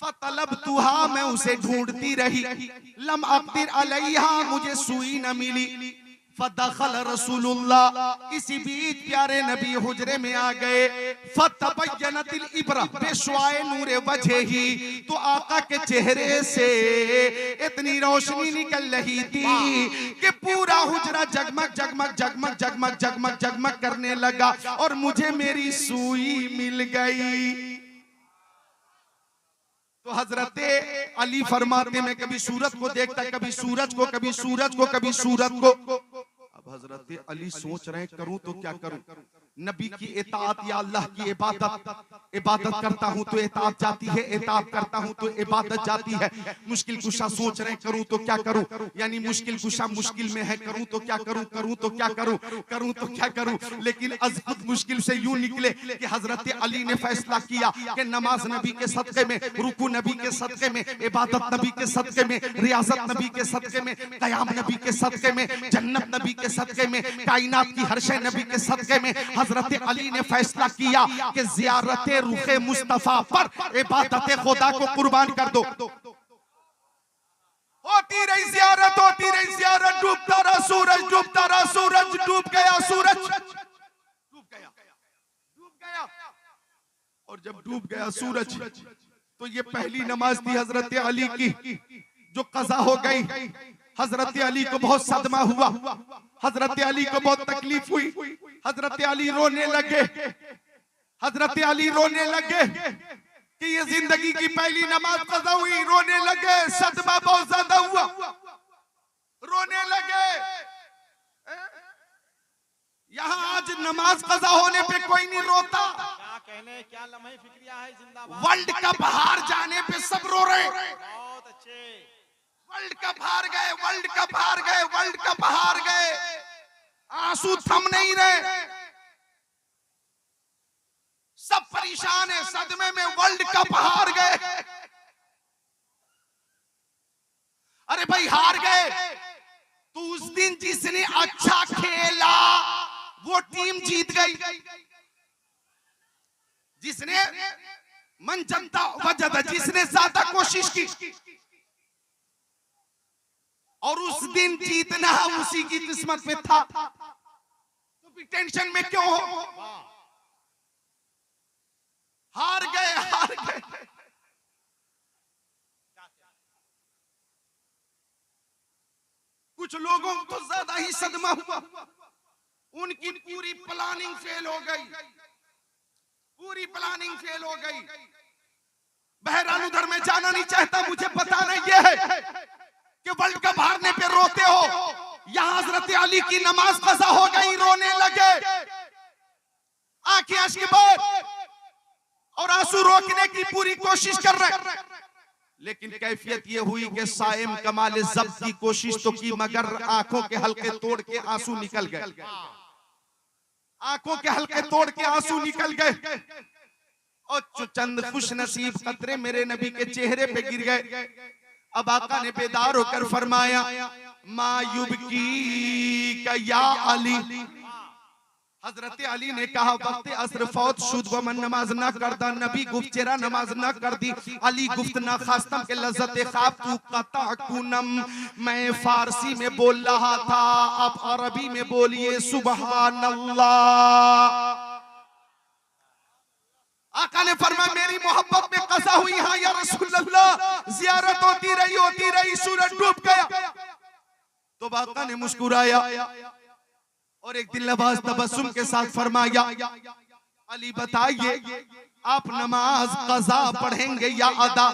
फतलबतुहा, मैं उसे ढूंढती रही, लम अक़दिर अलैहा, मुझे सुई न मिली, फदखल रसूलुल्लाह, इसी बीच प्यारे नबी हुजरे में आ गए। फतबय्यनतिल इब्रा बेशवाए नूरे वजही, तो आका के चेहरे से इतनी रोशनी निकल रही थी कि पूरा हुजरा जगमग जगमग जगमग जगमग जगमग जगमग करने लगा और मुझे मेरी सुई मिल गई। तो हजरत अली फरमाते मैं कभी सूरत को देखता, कभी सूरज को, कभी सूरज को, कभी सूरत को। अब हजरत अली सोच रहे करूं तो क्या करूं, नबी की इताअत या अल्लाह की इबादत, इबादत करता हूं तो इताअत जाती है, इताअत करता हूं तो इबादत जाती है। मुश्किल कुशा सोच रहे करूं तो क्या करूं, यानी मुश्किल कुशा मुश्किल में है, करूं तो क्या करूं, करूं तो क्या करूं, करूं तो क्या करूं। लेकिन अज़हद मुश्किल से यूं निकले कि हजरत अली ने फैसला किया कि नमाज नबी के सदके में, रुकू नबी के सदके में, इबादत नबी के सदके में, रियाजत नबी के सदके में, क़याम नबी के सदके में, जन्नत नबी के सदके में, कायनात की हर शय नबी के सदके में, हजरत अली ने फैसला किया कि ज़ियारत रुखे मुस्तफा पर इबादत खुदा को कुर्बान कर दो। होती रही ज़ियारत, होती रही ज़ियारत, डूबता रहा सूरज, डूबता रहा सूरज, डूब गया सूरज, डूब गया, डूब गया। और जब डूब गया सूरज तो ये पहली नमाज थी हजरत अली की जो कज़ा हो गई। हजरत अली को बहुत सदमा हुआ, हजरत अली को बहुत तकलीफ हुई, हजरत अली रोने लगे, हजरत अली रोने लगे कि ये जिंदगी की पहली नमाज कज़ा हुई। रोने लगे, सदमा बहुत ज्यादा हुआ, रोने लगे। यहाँ आज नमाज कज़ा होने पे कोई नहीं रोता, क्या कहने, क्या लम्हे फिक्रिया है। जिंदाबाद। वर्ल्ड कप हार जाने पे सब रो रहे। बहुत अच्छे। वर्ल्ड कप हार गए, वर्ल्ड कप हार गए, वर्ल्ड कप हार गए, आंसू थम नहीं रहे, सब परेशान है, सदमे में, वर्ल्ड कप हार गए। अरे भाई हार गए तो उस दिन जिसने अच्छा खेला वो टीम जीत गई, जिसने मन जनता वजह, जिसने ज्यादा कोशिश की और उस दिन जीतना उसी की किस्मत में था, तो भी टेंशन में क्यों हो। हार गए, हार गए। कुछ लोगों को ज्यादा ही सदमा हुआ, उनकी पूरी प्लानिंग फेल हो गई, पूरी प्लानिंग फेल हो गई। बहरहाल उधर मैं जाना नहीं चाहता, मुझे बताना ये है कि वर्ल्ड कप हारने पे रोते हो। यहां हजरत अली की नमाज कज़ा हो गई, रोने लगे, आंखें अश्क बार और आंसू रोकने की पूरी कोशिश कर रहे। लेकिन कैफियत ये हुई कि साइम कमाल ज़ब्त की कोशिश तो की मगर आंखों के हल्के तोड़ के आंसू निकल गए, आंखों के हल्के तोड़ के आंसू निकल गए और चंद खुश नसीब कतरे मेरे नबी के चेहरे पे गिर गए। अब आका ने बेदार होकर फरमाया, मायुबकी का या अली। हजरत अली ने कहा वक्त असर फौत शुद व मन नमाज न करदा, नबी गुफ्त चेरा नमाज न कर दी। अली गुफ्त न खास्तम के लज्जत ख्वाब तू कता कुनम। मैं फारसी में बोल रहा था, आप अरबी में बोलिए सुबहान अल्लाह। आका ने फरमाया मेरी मोहब्बत में कज़ा हुई, हाँ या रसूल अल्लाह। ज़ियारत होती रही, सूरज डूब गया। तो आका ने मुस्कुराया और एक दिलनवाज तबस्सुम के साथ फरमाया, अली बताइए आप नमाज कज़ा पढ़ेंगे या अदा।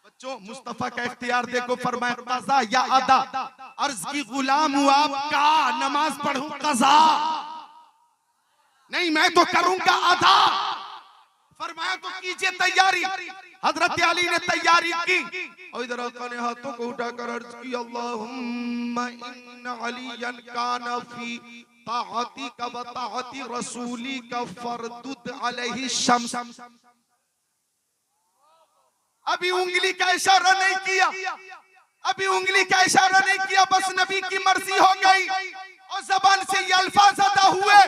बच्चों मुस्तफा का इख्तियार देखो, फरमाया कज़ा या अदा। अर्ज की गुलाम हूं आपका, नमाज पढ़ूं कज़ा नहीं, मैं तो करूंगा अदा। फरमाया तो कीजिए तैयारी। हजरत अली ने तैयारी की और इधर आका ने हाथों को उठाकर अर्ज की, अल्लाहुम्मा इन्ना अलियन काना फी ताअतिका व ताअति रसूलिका फरदुद अलैहि शम्स। अभी उंगली का इशारा नहीं किया, अभी उंगली का इशारा नहीं किया, बस नबी की मर्जी हो गई और जबान से ये अल्फाज अदा हुए।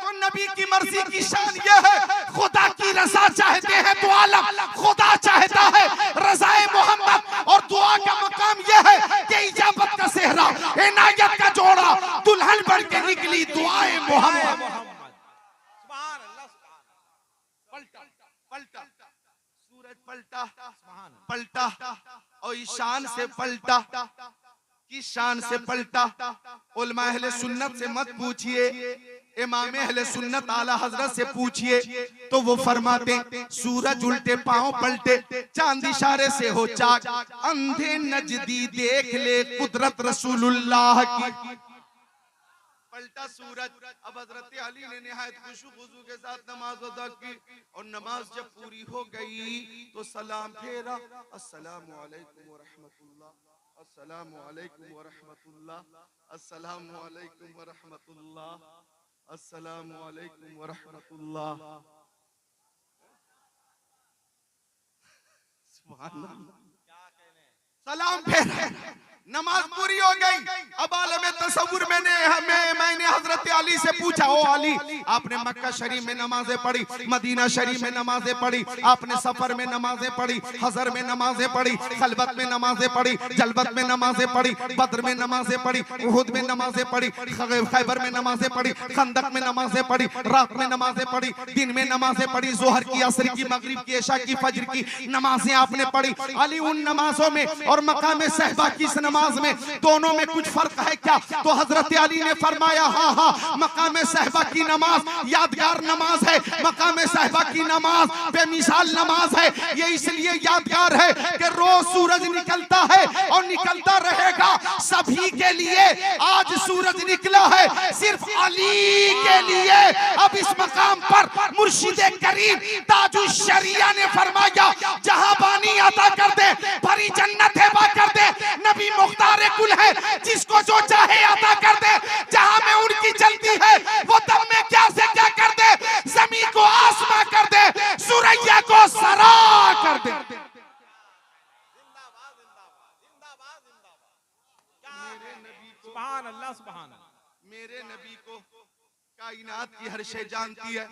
तो नबी की मर्जी की शान ये है, खुदा की रजा चाहते हैं तो आलम खुदा चाहता है रज़ाए मोहम्मद, और दुआ का मकाम ये है कि इजाबत पलटा, सूरज पलटा, सुभान अल्लाह। पलटा और ईशान से पलटा, किस शान से पलटा? उलमा अहले सुन्नत से मत पूछिए, इमाम अहले सुन्नत आला हजरत से पूछिए, तो वो फरमाते सूरज उल्टे पांव पलटे, चांद इशारे से हो चाक, अंधे नजदी देख ले कुदरत रसूलुल्लाह की। पलटा सूरज। अब हजरत अली ने निहायत खुशू खुशू के साथ नमाज अदा की और नमाज जब पूरी हो गई तो सलाम फेरा, अस्सलामु अलैकुम व रहमतुल्लाह, अस्सलामु अलैकुम व रहमतुल्लाह, अस्सलामु अलैकुम व रहमतुल्लाह, अस्सलामु अलैकुम व रहमतुल्लाह। सुभान अल्लाह। क्या कहने, सलाम फेरा, नमाज पूरी हो गई। अब आलम तसव्वुर मैंने हजरत अली से पूछा, ओ अली, आपने मक्का शरीफ में नमाजें पढ़ी, मदीना शरीफ में नमाजें पढ़ी, आपने सफर में नमाजें पढ़ी, हजर में नमाजें पढ़ी, खलबत में नमाजें पढ़ी, जलबत में नमाजें पढ़ी, बद्र में नमाजें पढ़ी, उहुद में नमाजें पढ़ी, खैबर में नमाजें पढ़ी, खंदक में नमाजें पढ़ी, रात में नमाजें पढ़ी, दिन में नमाजें पढ़ी, जोहर की, असर की, मगरिब की, इशा की, फजर की नमाजें आपने पढ़ी। अली, उन नमाजों में और मकाम सहबा की नमाज में, दोनों में कुछ फर्क है क्या? तो हजरत अली ने फरमाया, हाँ हाँ, मकाम सहबा की नमाज यादगार नमाज है, मकाम सहबा की नमाज बेमिसाल नमाज है। ये इसलिए यादगार है कि रोज सूरज निकलता है और निकलता रहेगा सभी के लिए। आज सूरज निकला है सिर्फ अली के लिए। अब इस मकाम पर मुर्शिद करीम ताजुश शरिया ने फरमाया, जहां बानी अता कर दे, भरी जन्नत है बा कर दे, नबी मुख्तार कुल है, जिसको जो चाहे अता कर दे, जहां में उनकी चलती है वो दम में क्या से क्या कर दे, जमीन को आसमां कर दे, सुरैया को सरा कर दे। जिंदाबाद जिंदाबाद जिंदाबाद जिंदाबाद। क्या, सुभान अल्लाह सुभान अल्लाह। मेरे नबी को कायनात की हर शय जानती है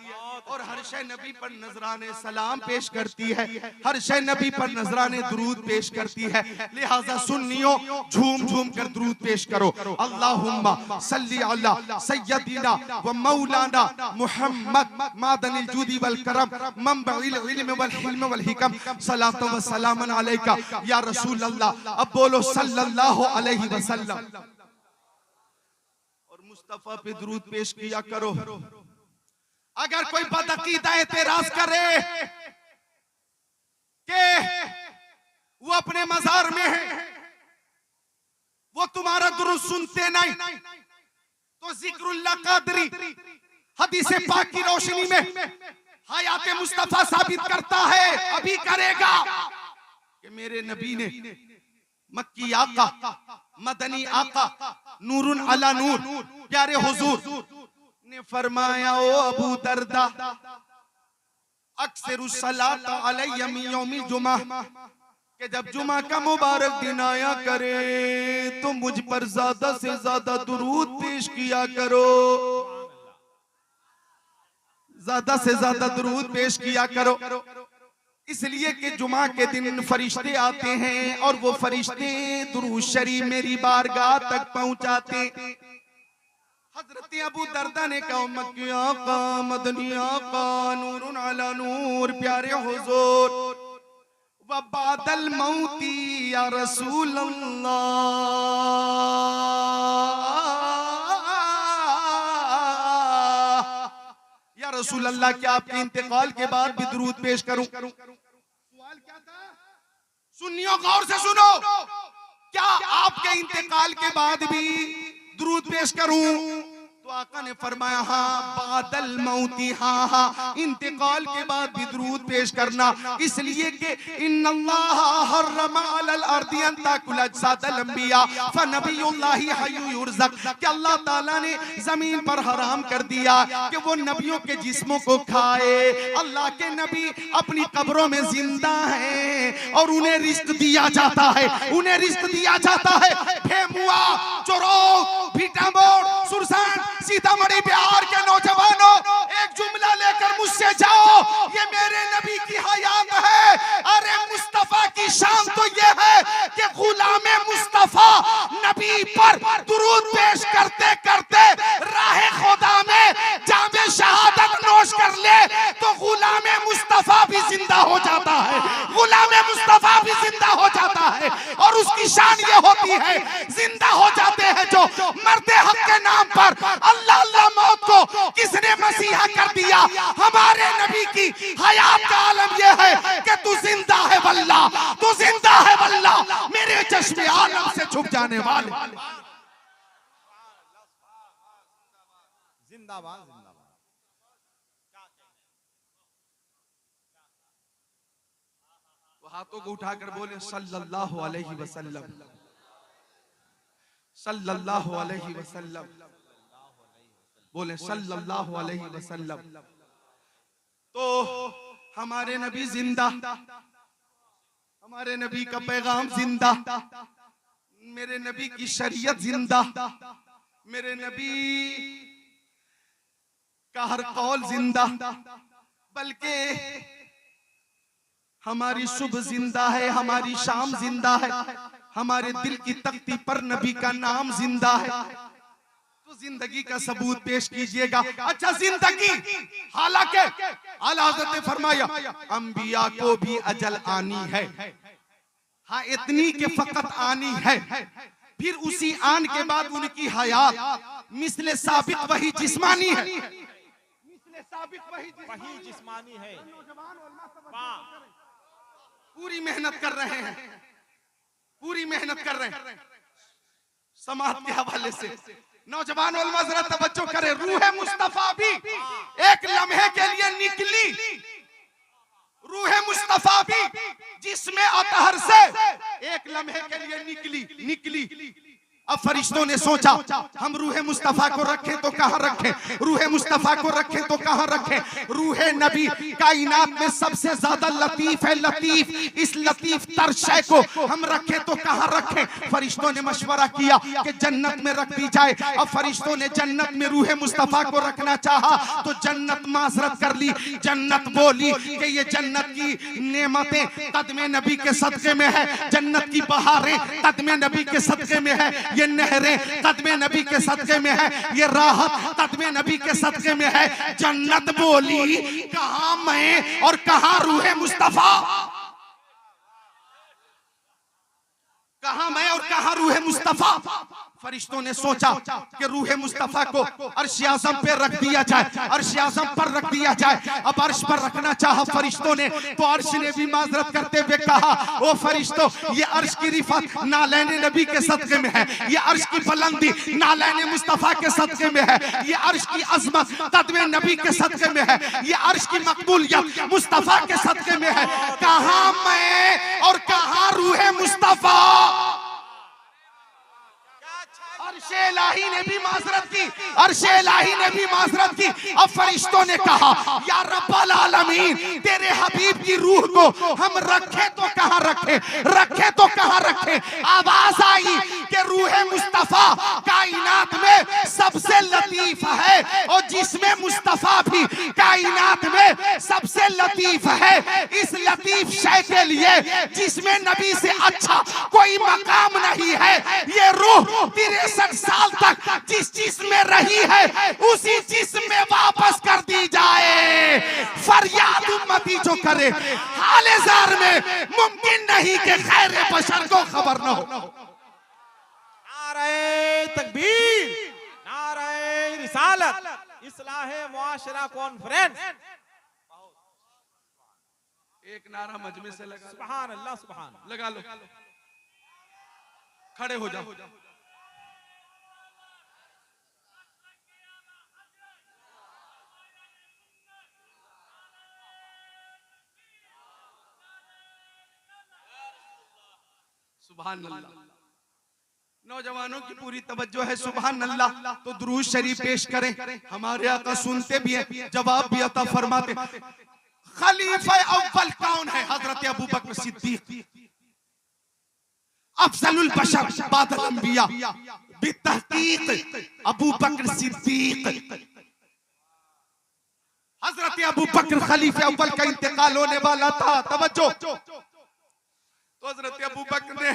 और हर शय नबी पर नजराने सलाम पेश करती है, हर शय नबी पर नजराने दुरूद पेश करती है। लिहाजा सुन्नियों, झूम झूम कर दुरूद पेश करो। अल्लाहुम्मा सल्ली अला सय्यदिना व मौलाना मुहम्मद मादनिल जूदी वल करम मंबइल इल्म वल हिल्म वल हिकम, सलातो व सलामन अलैका या रसूल अल्लाह। अब बोलो सल्लल्लाहु अलैहि वसल्लम। मुस्तफा पे दुरूद पेश किया करो। अगर कोई बदअकीदा एतराज करे कि वो अपने मजार में है, वो तुम्हारा दुरूद सुनते नहीं, तो जिक्रुल्लाह कादरी हदीस पाक की रोशनी में हयात मुस्तफा साबित करता है, अभी करेगा कि मेरे नबी ने मक्की आका, मदनी आका, नूरुन अला नूर, प्यारे हुजूर ने फरमाया, ओ अबू दरदा, अक्सर सलात अलैया मिन यौमिल जुमा, कि जब जुमा का मुबारक दिन आया करे तो मुझ पर ज्यादा से ज्यादा दुरूद पेश किया करो, ज्यादा से ज्यादा दुरूद पेश किया करो। इसलिए कि जुमा के दिन फरिश्ते आते हैं और वो फरिश्ते दुरूद शरीफ मेरी बारगाह तक पहुंचाते। हजरत अबू दरदा ने कहा, मक्की आका, मदनी आका, नूरुन अला नूर, प्यारे हुजूर, व बादल मौती या रसूल अल्लाह, या रसूल अल्लाह, क्या आपके इंतकाल के बाद भी दुरूद पेश करूं? सवाल क्या था? सुनियो, गौर से सुनो, क्या आपके इंतकाल के बाद भी दुरूद पेश करूं? तो आका ने फरमाया, हाँ, बादल मौती, हाँ हाँ, इंतकाल के बाद भी दुरूद पेश करना। इसलिए कि इन्नल्लाह हर्रमा अलल अर्दी अन ताकुल अजसादल अंबिया फनबियुल्लाहि हय्यु युरज़क, कि अल्लाह ताला ने जमीन पर हराम कर दिया कि वो नबियों के जिस्मों को खाए। अल्लाह के नबी अपनी कब्रों में जिंदा हैं और उन्हें रिज़्क दिया जाता है, उन्हें रिज़्क दिया जाता है। भेमुआ, चोरो, भीटामोड़, सुरसान, सीतामढ़ी, बिहार के नौजवानों, एक जुमला लेकर मुझसे जाओ, ये मेरे नबी की हयात है। अरे मुस्तफा की शान तो ये है कि गुलामे मुस्तफा नबी पर दुरूद पेश करते करते राहे खुदा में जामे शहादत नोश कर ले, तो गुलामे मुस्तफा जिंदा हो जाता है, गुलाम मुस्तफा भी जिंदा हो जाता है। और उसकी शान ये होती है, जिंदा हो जाते हैं जो मर्दे हक के नाम पर। अल्लाह अल्लाह मौत को किसने मसीहा कर दिया? हमारे नबी की हयात का आलम ये है कि तू जिंदा है वल्लाह, तू जिंदा है वल्लाह, मेरे चश्मे आलम से छुप जाने वाले। जिंदाबाद जिंदाबाद। हाथों को उठाकर बोले सल्लल्लाहु अलैहि वसल्लम, सल्लल्लाहु अलैहि वसल्लम, बोले सल्लल्लाहु अलैहि वसल्लम। तो हमारे नबी जिंदा, हमारे नबी का पैगाम जिंदा, मेरे नबी की शरीयत जिंदा, मेरे नबी का हर कौल जिंदा, बल्कि हमारी सुबह जिंदा है, हमारी शाम जिंदा है, हमारे दिल की तख्ती पर नबी का नाम जिंदा है। तो जिंदगी का सबूत पेश कीजिएगा। अच्छा जिंदगी, हालांकि आला हज़रत ने फरमाया अंबिया को भी अजल आनी है, हाँ इतनी के फकत आनी है, फिर उसी आन के बाद उनकी हयात मिसले साबित वही जिस्मानी है, मिसले साबित वही जिस्मानी है। पूरी मेहनत कर रहे हैं, पूरी मेहनत कर रहे हैं। समाज के हवाले से नौजवान उलमा जरा तवज्जो करें, रूह मुस्तफा भी एक लम्हे के लिए निकली, रूह मुस्तफा भी जिसमें अतहर से एक लम्हे के लिए निकली। अब फरिश्तों ने सोचा हम रूह मुस्तफा को रखें तो कहां रखें, रूह मुस्तफा को रखें तो कहां रखें। रूह नबी कायनात में सबसे ज्यादा लतीफ है, लतीफ, इस लतीफ तर शय को हम रखें तो कहां रखें। फरिश्तों ने मशवरा किया कि जन्नत में रख दी जाए। अब फरिश्तों ने जन्नत में रूह मुस्तफा को रखना चाहा तो जन्नत माजरत कर ली। जन्नत बोली कि ये जन्नत की नेमतें कदमे नबी के सदके में है, जन्नत की बहारें कदमे नबी के सदके में है, ये नहरें कदमे नबी के सदके में है, ये राहत कदमे नबी के सदके में है। जन्नत बोली कहां मैं और कहां रूह मुस्तफा, कहां मैं और कहां रूह मुस्तफा। फरिश्तों ने सोचा कि रूह मुस्तफा को अर्श आज़म पे रख दिया जाए, अर्श आज़म पर रख दिया जाए। अब अर्श पर रखना चाहा फरिश्तों ने तो अर्श ने भी माजरत करते हुए कहा ओ फरिश्तों, ये अर्श की रिफत नालैन नबी के सदके में है, ये अर्श की बुलंदी नालैन मुस्तफा के सदके में है, ये अर्श की अजमत कदमे नबी के सदके में है, ये अर्श की मकबूलियत मुस्तफा के सदके में है। कहां मैं और कहां रूह मुस्तफा। अर्शे इलाही ने भी माजरत की, अर्शे इलाही ने भी माजरत की। अब फरिश्तों ने कहा या रब्बल आलमीन, तेरे हबीब की रूह को हम रखे तो कहां रखे, रखे तो कहां रखे। आवाज आई कि रूह मुस्तफा कायनात में सबसे लतीफ है और जिसमें मुस्तफा भी कायनात में सबसे लतीफ है। इस लतीफ शय के लिए जिसमें नबी से अच्छा कोई मकाम नहीं है, ये रूह 63 साल तक जिस जिस्म में रही है उसी जिस्म में वापस कर दी जाए। फरियाद उम्मती जो करे हाले ज़ार में मुमकिन नहीं कि खैर बशर को खबर न हो। नारे तकबीर, नारे रिसालत, इस्लाहे मुआशरा कॉन्फ्रेंस। एक नारा मजमे से लगा, सुभान अल्लाह, सुभान लगा लो, खड़े हो जाओ। सुभान अल्लाह। नौजवानों की पूरी तवज्जो है, सुभान अल्लाह। तो दुरूद शरीफ पेश करें, हमारे आका सुनते भी हैं, जवाब भी अता फरमाते। खलीफा अव्वल कौन है? हजरत अबू बकर सिद्दीक, अफजलुल बशर बादल अंबिया बितहकीक अबू बकर सिद्दीक। हजरत अबू बकर खलीफा अव्वल का इंतकाल होने वाला था। तवज्जो, तो हजरत अबू बकर ने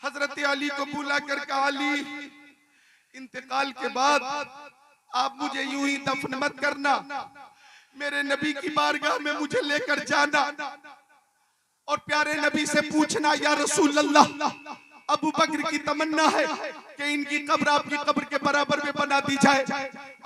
हजरत अली को बुला कर कहा, अली इंतकाल के बाद आप मुझे यूं ही दफन मत करना, मेरे नबी की बारगाह में मुझे लेकर जाना और प्यारे नबी से पूछना, या रसूल अल्लाह, अबू बकर की तमन्ना है कि इनकी कब्र आपकी कब्र के बराबर में बना दी जाए।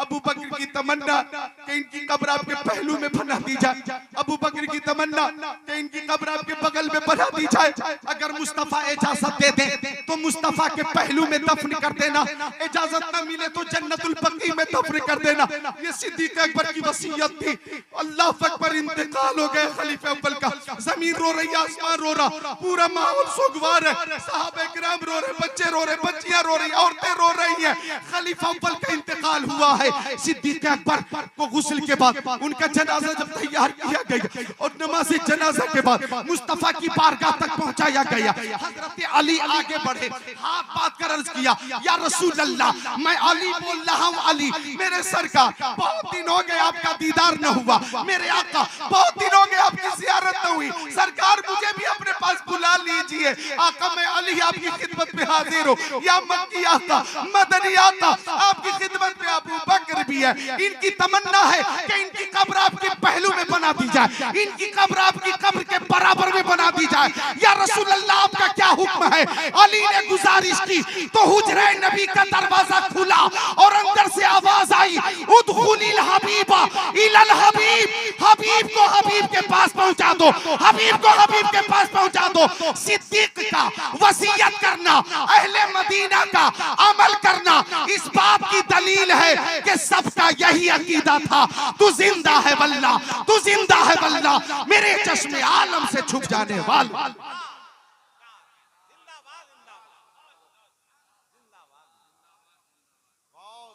अबू बकर की तमन्ना कि इनकी कब्र आपके पहलू में बना दी जाए। अबू बकर की तमन्ना कि इनकी कब्र आपके बगल में बना दी जाए। अगर मुस्तफा इजाजत दे दे तो मुस्तफा के पहलू में दफन कर देना, इजाजत न मिले तो जन्नतुल बकी में दफन कर देना। ये सिद्दीक अकबर की वसीयत थी। अल्लाह अकबर, इंतकाल हो गए खलीफा अव्वल का। जमीन रो रही, आसमान रो रहा, पूरा माहौल सोगवार है। साहबे किराम रो रहे, बच्चे रो रहे, बच्चियां रो रही, औरतें रो रही हैं। खलीफा अव्वल का इंतकाल हुआ है। सिद्दीक अकबर को गुस्ल के बाद उनका जनाजा जब तैयार किया गया और नमाज़े जनाजा के बाद मुस्तफा की बारगाह तक पहुंचाया गया, हजरत अली आगे बढ़े, हाथ बात कर अर्ज किया, या रसूल अल्लाह, मैं अली बोल रहा हूं। अली मेरे सरकार, बहुत दिन हो गए आपका दीदार न हुआ। मेरे आका, बहुत दिन हो गए आपकी ज़ियारत न हुई। सरकार मुझे भी अपने पास बुला लीजिए। आका मैं अली आपकी खिदमत में हाजिर हूं। या मक्की आका, मदनी आका, आपकी खिदमत में अबू बकर भी है। इनकी तमन्ना है कि इनकी कब्र आपके पहलू में बना दी जाए, इनकी कब्र आपकी कब्र के बराबर में बना दी जाए। या रसूल अल्लाह, आपका क्या हुक्म है? अली ने गुजारिश की तो हुजरे नबी का दरवाजा खुला और अंदर से आवाज आई, उदखुलिल हबीबा इलल हबीब। हबीब को हबीब के पास पहुंचा दो, हबीब को हबीब के पास पहुंचा दो। सिद्दीक का वसीयत करना, अहले मदीना का अमल करना इस बात की दलील है कि सबका यही अकीदा था। तू जिंदा है वल्लाह, तू जिंदा है वल्लाह, मेरे चश्मे आलम से छुप जाने वाला।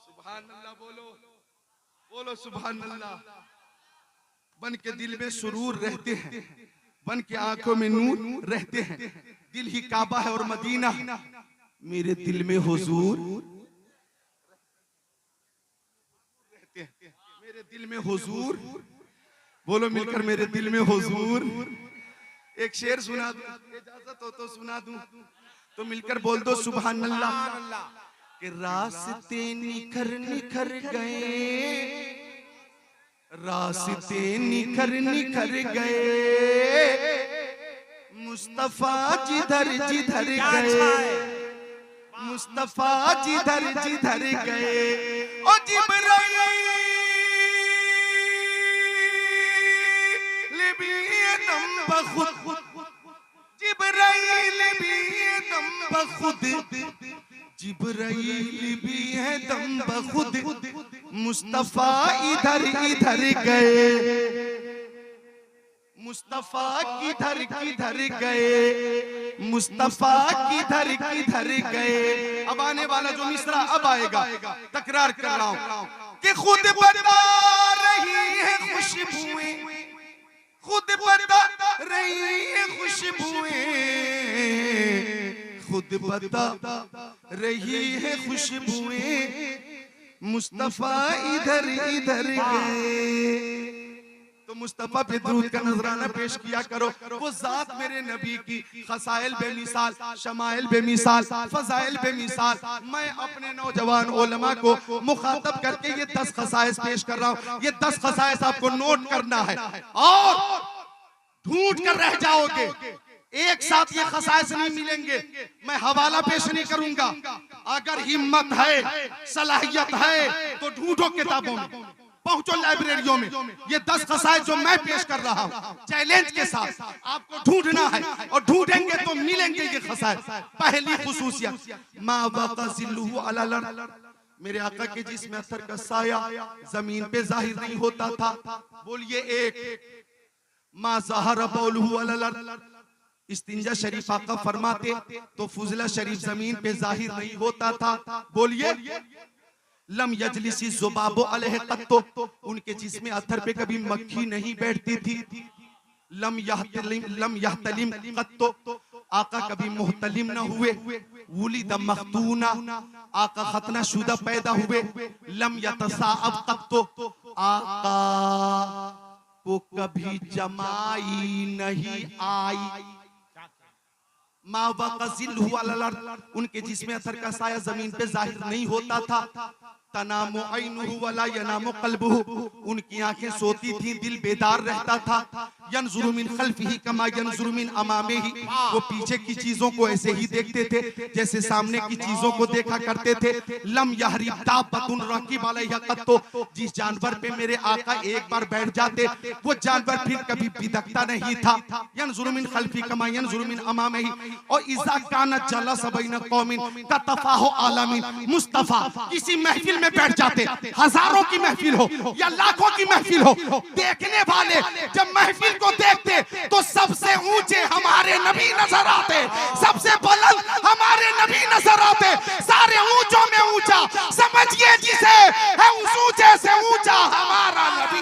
सुभान अल्लाह, बोलो बोलो सुभान अल्लाह। बन के दिल में सुरूर रहते हैं, बन के आंखों में नूर रहते हैं। दिल ही काबा है और मदीना मेरे दिल में हुजूर रहते हैं। मेरे दिल में हुजूर, बोलो मिलकर, मेरे दिल में हुजूर। एक शेर सुना दूं, इजाजत हो तो सुना दूं, तो मिलकर बोल दो सुभान अल्लाह। कि रास्ते निखर निखर गए, रास्ते निखर निखर गए, मुस्तफा जिधर जिधर गए, मुस्तफा जिधर जिधर गए। ओ जिब्राइल भी दम बखुद, जिब्राइल भी दम बखुद, जिब्राइल भी है दम बखुद, मुस्तफा इधर इधर गए, मुस्तफा किधर किधर गए, मुस्तफा किधर किधर गए। अब आने वाला जो मिसरा अब आएगा, तकरार कर रहा हूं कि खुद बता रही है खुशबुएं, खुद बता रही है खुशबुएं, खुद बता रही है खुशबुएं, मुस्तफा इधर इधर गए। तो मुस्तफा पे दुरूद का नजराना पेश किया करो। वो जात मेरे नबी की खसाइल बेमिसाल, शमाइल बेमिसाल, फजाइल बेमिसाल। मैं अपने नौजवान उलमा को मुखातब करके ये 10 खसाइस पेश कर रहा हूँ। ये 10 खसाइस आपको नोट करना है और ढूंढ कर रह जाओगे। एक साथ ये खसाइस नहीं मिलेंगे, मैं हवाला पेश नहीं करूंगा। अगर हिम्मत है, सलाहियत है तो ढूंढो किताबों में, पहुंचो लाइब्रेरियों में। ये 10 खसाइस जो मैं पेश कर रहा हूं चैलेंज के साथ आपको ढूंढना है और ढूंढेंगे तो मिलेंगे ये खसाइस। पहली खुसूसियत, मा वक़ा ज़िल्लुहु अला लर्द, मेरे आका के जिस्म असर का साया जमीन पे जाहिर नहीं होता था। बोलिए एक। मा ज़हरा बौलुहु अला लर्द, इस्तिंजा शरीफ आका फरमाते तो फुजला शरीफ जमीन पे जाहिर नहीं होता था। बोलिए। लम यजलिसी ज़ुबाबो अलैहि क़त्तो, उनके जिस्म अत्थर पे कभी मक्खी नहीं बैठती थी। लम यहतलिम क़त्तो, आका कभी मुहतलिम न हुए। वुलिद मख्तूना, आका खतना शुदा पैदा हुए। लम यतसाअब क़त्तो, आका को कभी जमाई नहीं आई। मा वक़ा ज़िल्लुहु अला लर्द, उनके जिस्म असर का साया जमीन पे जाहिर नहीं होता था। तनामु ऐनुहु वला यनामु क़ल्बुहु, उनकी आंखें सोती थी, दिल बेदार रहता था। यंजुरु मिन खल्फिही कमा यंजुरु मिन अमामिही, वो पीछे की चीजों को ऐसे ही देखते थे जैसे सामने की चीजों को देखा करते थे। लम यहरिब दाब्बतुन रकीब अलैहा क़त्तु, जिस जानवर पे मेरे आका एक बार बैठ जाते वो जानवर फिर कभी बिदकता नहीं था। यंजुरु मिन खल्फी कमा यंजुरु मिन अमामिही, और इज़ा कानत जलस बैन कौमिन कतफाहु आलमीन, मुस्तफा किसी महफिल में बैठ जाते, हजारों की महफिल हो या लाखों की महफिल हो, देखने वाले जब महफिल को देखते तो सबसे ऊंचे हमारे नबी नजर आते, सबसे बुलंद हमारे नबी नजर आते, सारे ऊंचों में ऊंचा, समझिए जिसे है उस ऊंचे से ऊंचा हमारा नबी।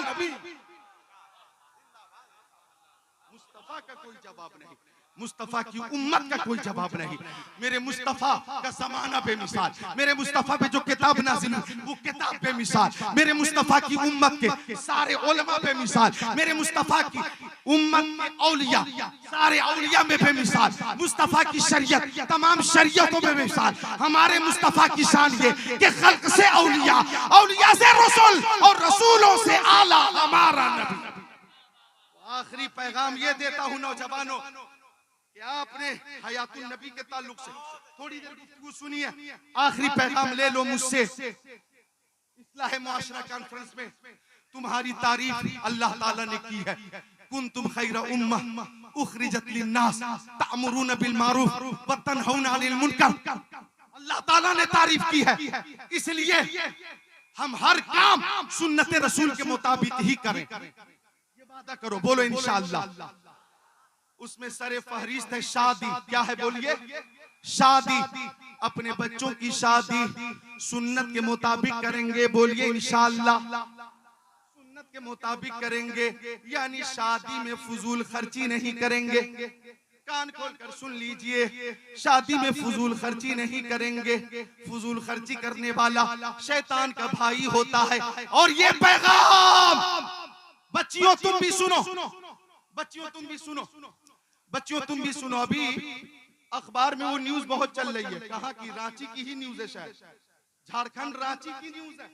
मुस्तफा का कोई जवाब नहीं, मुस्तफा की उम्मत का कोई जवाब नहीं। मेरे मुस्तफा का ज़माना बेमिसाल, मेरे मुस्तफा पे जो किताब नाज़िल हुई वो किताब बेमिसाल, मेरे मुस्तफा की उम्मत के सारे उलमा बेमिसाल, मेरे मुस्तफा की उम्मत के औलिया सारे औलिया में बेमिसाल, मुस्तफा की शरीयत तमाम शरीयतों में बेमिसाल। हमारे मुस्तफा की शान ये कि खल्क से औलिया, औलिया से रसूल और रसूलों से आला हमारा नबी। आखिरी पैगाम ये देता हूं नौजवानों, क्या आपने हयातुल नबी के ताल्लुक से थोड़ी देर गुफ्तगू सुनिए, आखिरी पैगाम ले लो मुझसे। इस्लाह मुआशरा कॉन्फ्रेंस में तुम्हारी तारीफ अल्लाह ताला ने की है। कुंतुम खैरा उम्मह उखरिजत लिन्नास तअमुरून बिल मारूफ व तनहौना अनिल मुनकर, अल्लाह ताला ने तारीफ की है, इसलिए हम हर काम सुन्नत रसूल के मुताबिक ही करें। ये वादा करो, बोलो इंशाअल्लाह। उसमें सरे फहरिस्त है शादी, क्या है बोलिए? शादी। अपने बच्चों की शादी सुन्नत के मुताबिक करेंगे, बोलिए इंशाअल्लाह। सुन्नत के मुताबिक करेंगे, यानी शादी में फजूल खर्ची नहीं करेंगे। कान खोल कर सुन लीजिए, शादी में फजूल खर्ची नहीं करेंगे। फजूल खर्ची करने वाला शैतान का भाई होता है। और ये पैगाम बच्चियों तुम भी सुनो, बच्चियों तुम भी सुनो, बच्चियों तुम भी सुनो। अभी अखबार में वो न्यूज बहुत चल रही है, कहाँ की? रांची की ही न्यूज है, शायद झारखंड रांची की न्यूज है।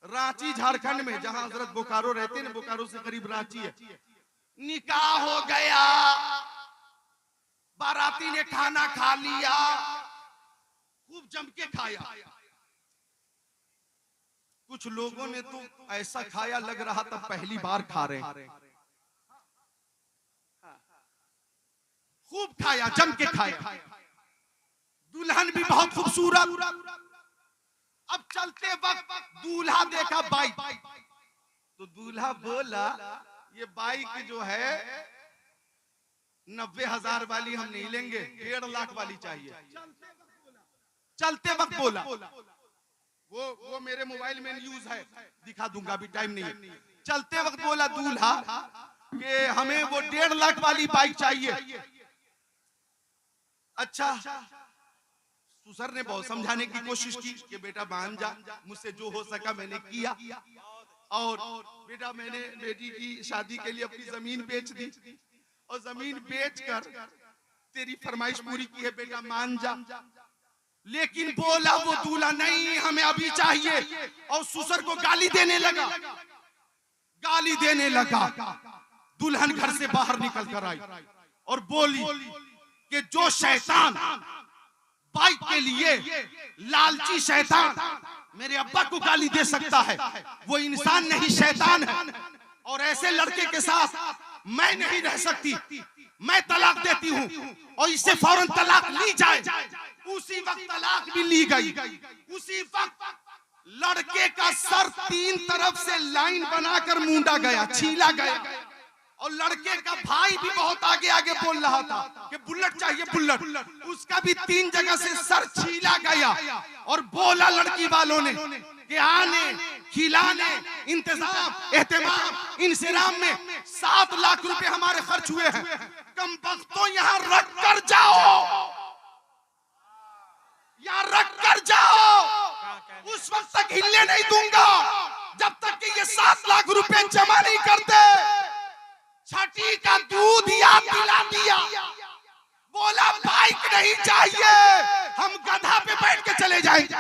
रांची झारखंड में, जहां हजरत बोकारो रहते हैं, बोकारो से करीब रांची है। निकाह हो गया, बाराती ने खाना खा लिया, खूब जम के खाया। कुछ लोगों ने तो ऐसा खाया लग रहा था पहली बार खा रहे हैं। खूब खाया, जम के खाया। दुल्हन भी बहुत खूबसूरत। अब चलते वक्त दूल्हा देखा बाइक, तो दूल्हा बोला ये बाइक जो है 90,000 वाली हम नहीं लेंगे, 1.5 लाख वाली चाहिए। चलते वक्त बोला। वो मेरे मोबाइल में न्यूज है, दिखा दूंगा, अभी टाइम नहीं है। चलते वक्त बोला दूल्हा कि हमें वो 1.5 लाख वाली बाइक चाहिए। अच्छा, ससुर ने बहुत समझाने की कोशिश की कि बेटा मान जा, मुझसे जो हो सका मैंने किया, और बेटा मैंने बेटी की शादी के लिए अपनी जमीन बेच दी, और जमीन बेचकर तेरी फरमाइश पूरी की है, बेटा मान जा। लेकिन बोला वो दूल्हा नहीं हमें अभी चाहिए, और ससुर को गाली देने लगा, गाली देने लगा। दुल्हन घर से बाहर निकल कर आई और बोली कि जो शैतान बाइक के लिए लालची शैतान मेरे अब्बा को गाली दे सकता है, वो इंसान नहीं शैतान है, और ऐसे लड़के के साथ मैं नहीं रह सकती, मैं तलाक देती हूँ, और इससे फौरन तलाक ली जाए। उसी वक्त तलाक भी ली गई। उसी वक्त लड़के का सर 3 तरफ से लाइन बनाकर मूंदा गया, छीला गया, और लड़के का भाई भी बहुत आगे आगे बोल रहा था कि बुलेट चाहिए, बुलेट। उसका भी 3 जगह से सर छीला गया, और बोला लड़की वालों ने कि आने, खिलाने, इंतजाम, एहतमाम, इंसिराम में 7 लाख रुपए हमारे खर्च हुए हैं, कम वक्तों यहाँ रख कर जाओ, यहाँ रख कर जाओ। उस वक्त तक हिलने नहीं दूंगा जब तक कि ये 7 लाख रुपए जमा नहीं करते। छठी का दूध याद दिला दिया, बोला बाइक नहीं चाहिए, हम गधा पे बैठ के चले जाएंगे।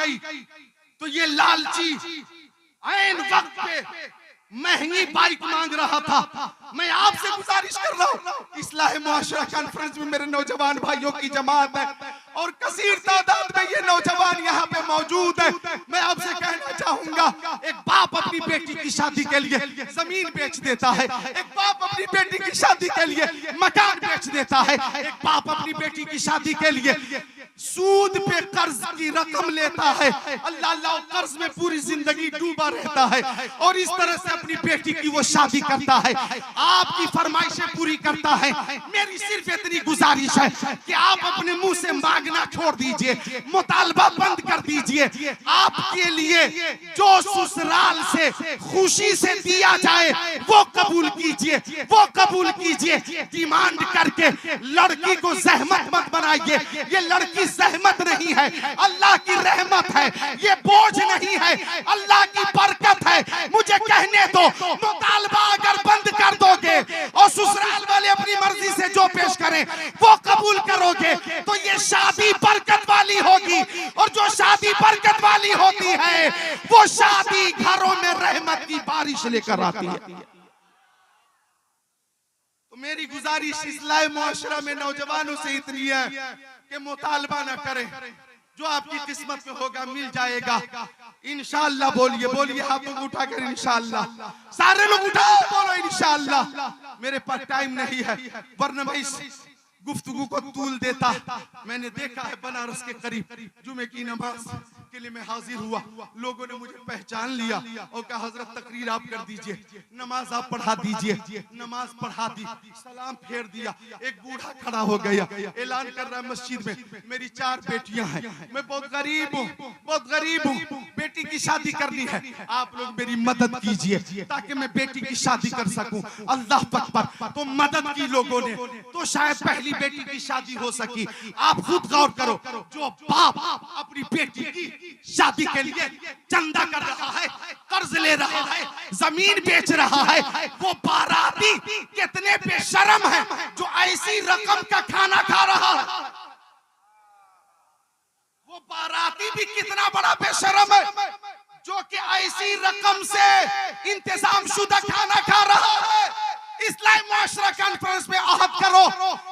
गई तो ये लालची ऐन वक्त पे महंगी बाइक मांग रहा था। मैं आपसे गुजारिश कर रहा हूँ, इस्लाह मुआशरा कॉन्फ्रेंस में मेरे नौजवान भाइयों की जमात है और कसीर तादाद में ये नौजवान यहाँ पे मौजूद है। मैं आपसे कहना चाहूंगा, एक बाप अपनी बेटी की शादी के लिए जमीन बेच देता है, एक बाप अपनी बेटी की शादी के लिए मकान बेच देता है, एक बाप अपनी बेटी की शादी के लिए सूद पे कर्ज की रकम लेता है, अल्लाह अल्लाह कर्ज में पूरी जिंदगी डूबा रहता है और इस तरह से अपनी बेटी की वो शादी करता है, आपकी फरमाइशें पूरी करता है। मेरी सिर्फ इतनी गुजारिश है कि आप अपने मुंह से मांगना छोड़ दीजिए, मुतालबा बंद कर दीजिए। आपके लिए जो ससुराल से खुशी से दिया जाए वो कबूल कीजिए, वो कबूल कीजिए। डिमांड करके लड़की को जहमत मत बनाइए, ये लड़की जहमत नहीं है, अल्लाह की रहमत है, ये बोझ नहीं है, अल्लाह की बरकत है। मुझे कहने दो, मुतालबा अगर बंद कर दोगे और ससुराल वाले अपनी मर्जी से जो पेश करें वो कबूल करोगे तो ये शादी बरकत वाली होगी, और जो शादी बरकत वाली होती है वो शादी घरों में रहमत की बारिश लेकर आती है। तो मेरी गुजारिश इस्लाह मुआशरा में नौजवानों से इतनी है कि मुतालबा न करें, जो आपकी किस्मत में होगा मिल जाएगा इंशाअल्लाह। बोलिए बोलिए हाथों को उठाकर इंशाअल्लाह, सारे लोग उठाओ बोलो इंशाअल्लाह। मेरे पास टाइम नहीं है वरना मैं इस गुफ्तगू को तूल देता। मैंने देखा है बनारस के करीब जुमे की नमाज के लिए मैं हाजिर हुआ, लोगों ने मुझे पहचान लिया और कहा हजरत तकरीर आप कर दीजिए, नमाज आप पढ़ा दीजिए। नमाज पढ़ा दी, सलाम फेर दिया, एक बूढ़ा खड़ा हो गया, ऐलान कर रहा है मस्जिद में मेरी 4 बेटियां हैं, मैं बहुत गरीब हूँ, बहुत गरीब हूँ, बेटी की शादी करनी है, आप लोग मेरी मदद कीजिए ताकि मैं बेटी की शादी कर सकूं। अल्लाह अकबर। तो मदद की लोगों ने, तो शायद पहली बेटी की शादी हो सकी। आप खुद गौर करो, जो बाप अपनी बेटी की शादी के लिए चंदा कर रहा है, कर्ज ले रहा है, जमीन बेच रहा है, वो बाराती कितने बेशर्म है जो ऐसी रकम का खाना खा रहा है। वो बाराती भी कितना बड़ा बेशर्म है जो कि ऐसी रकम से इंतजाम शुदा खाना खा रहा है। इस्लाह मुआशरा कॉन्फ्रेंस में अहद करो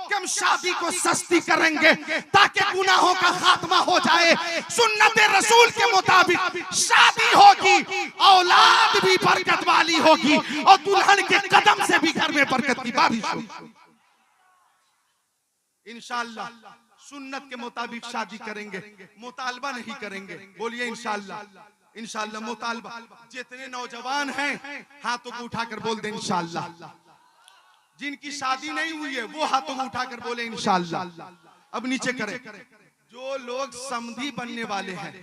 कि हम शादी को सस्ती करेंगे ताकि गुनाहों का खात्मा हो जाए। सुन्नत रसूल के मुताबिक शादी होगी, औलाद भी बरकत वाली होगी और दुल्हन के कदम से भी घर में बरकत की बारिश होगी। इंशाअल्लाह सुन्नत के मुताबिक शादी करेंगे, मुतालबा नहीं करेंगे। बोलिए इंशाअल्लाह, इंशाअल्लाह मुतालबा। जितने नौजवान हैं हाथों को उठाकर बोल दें इंशाअल्लाह। जिनकी शादी नहीं हुई है वो हाथों को उठाकर बोले इंशाअल्लाह। अब नीचे करें। जो लोग समधी बनने वाले हैं,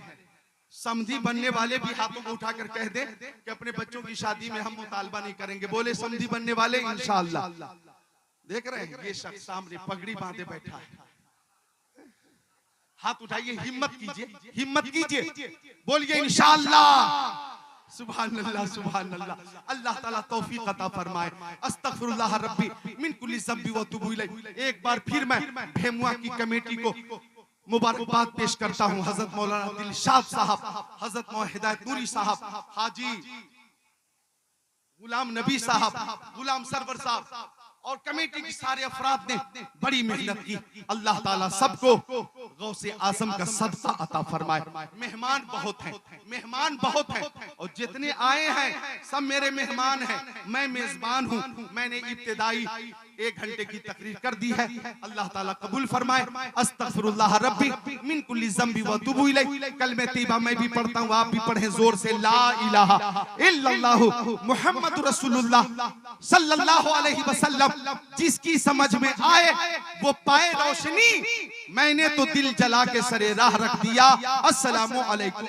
समधी बनने वाले भी हाथों को उठाकर कह दे कि अपने बच्चों की शादी में हम मुतालबा नहीं करेंगे। बोले समधी बनने वाले इंशाअल्लाह। देख रहे हैं ये शख्स सामने पगड़ी बांधे बैठा है, हाथ उठाइए, हिम्मत कीजिए, हिम्मत कीजिए, बोलिए इंशाअल्लाह। सुभान अल्लाह, सुभान अल्लाह। अल्लाह ताला तौफीक अता फरमाए। अस्तगफिरुल्लाह रब्बी मिन कुल्ली ज़ंबी व तुबू इलैह। एक बार फिर मैं भेमुआ की कमेटी को मुबारकबाद पेश करता हूँ। हजरत मौलाना दिलशाद साहब, हजरत मौलाना हिदायत नूरी साहब, हाजी गुलाम नबी साहब, गुलाम सरवर साहब और कमेटी के सारे अफराद ने बड़ी मेहनत की। अल्लाह ताला सबको गौसे आजम का सदका अता फरमाए। मेहमान बहुत हैं, मेहमान बहुत हैं और जितने आए हैं सब मेरे मेहमान हैं। मैं मेजबान हूँ। मैंने इब्तिदाई 1 घंटे की तकरीर कर दी है। अल्लाह ताला कबूल फरमाए। अस्तगफिरुल्लाह रब्बी मिन कुल्ली ज़ंबी व तुबू इलैह। कलमे तैयबा मैं भी पढ़ता हूँ, आप भी पढ़ें जोर से। ला इलाहा इल्लल्लाहु मुहम्मद रसूलुल्लाह सल्लल्लाहु अलैहि वसल्लम। जिसकी समझ में आए वो पाए रोशनी। मैंने तो दिल जला के सरे राह रख दिया। अस्सलामु अलैकुम।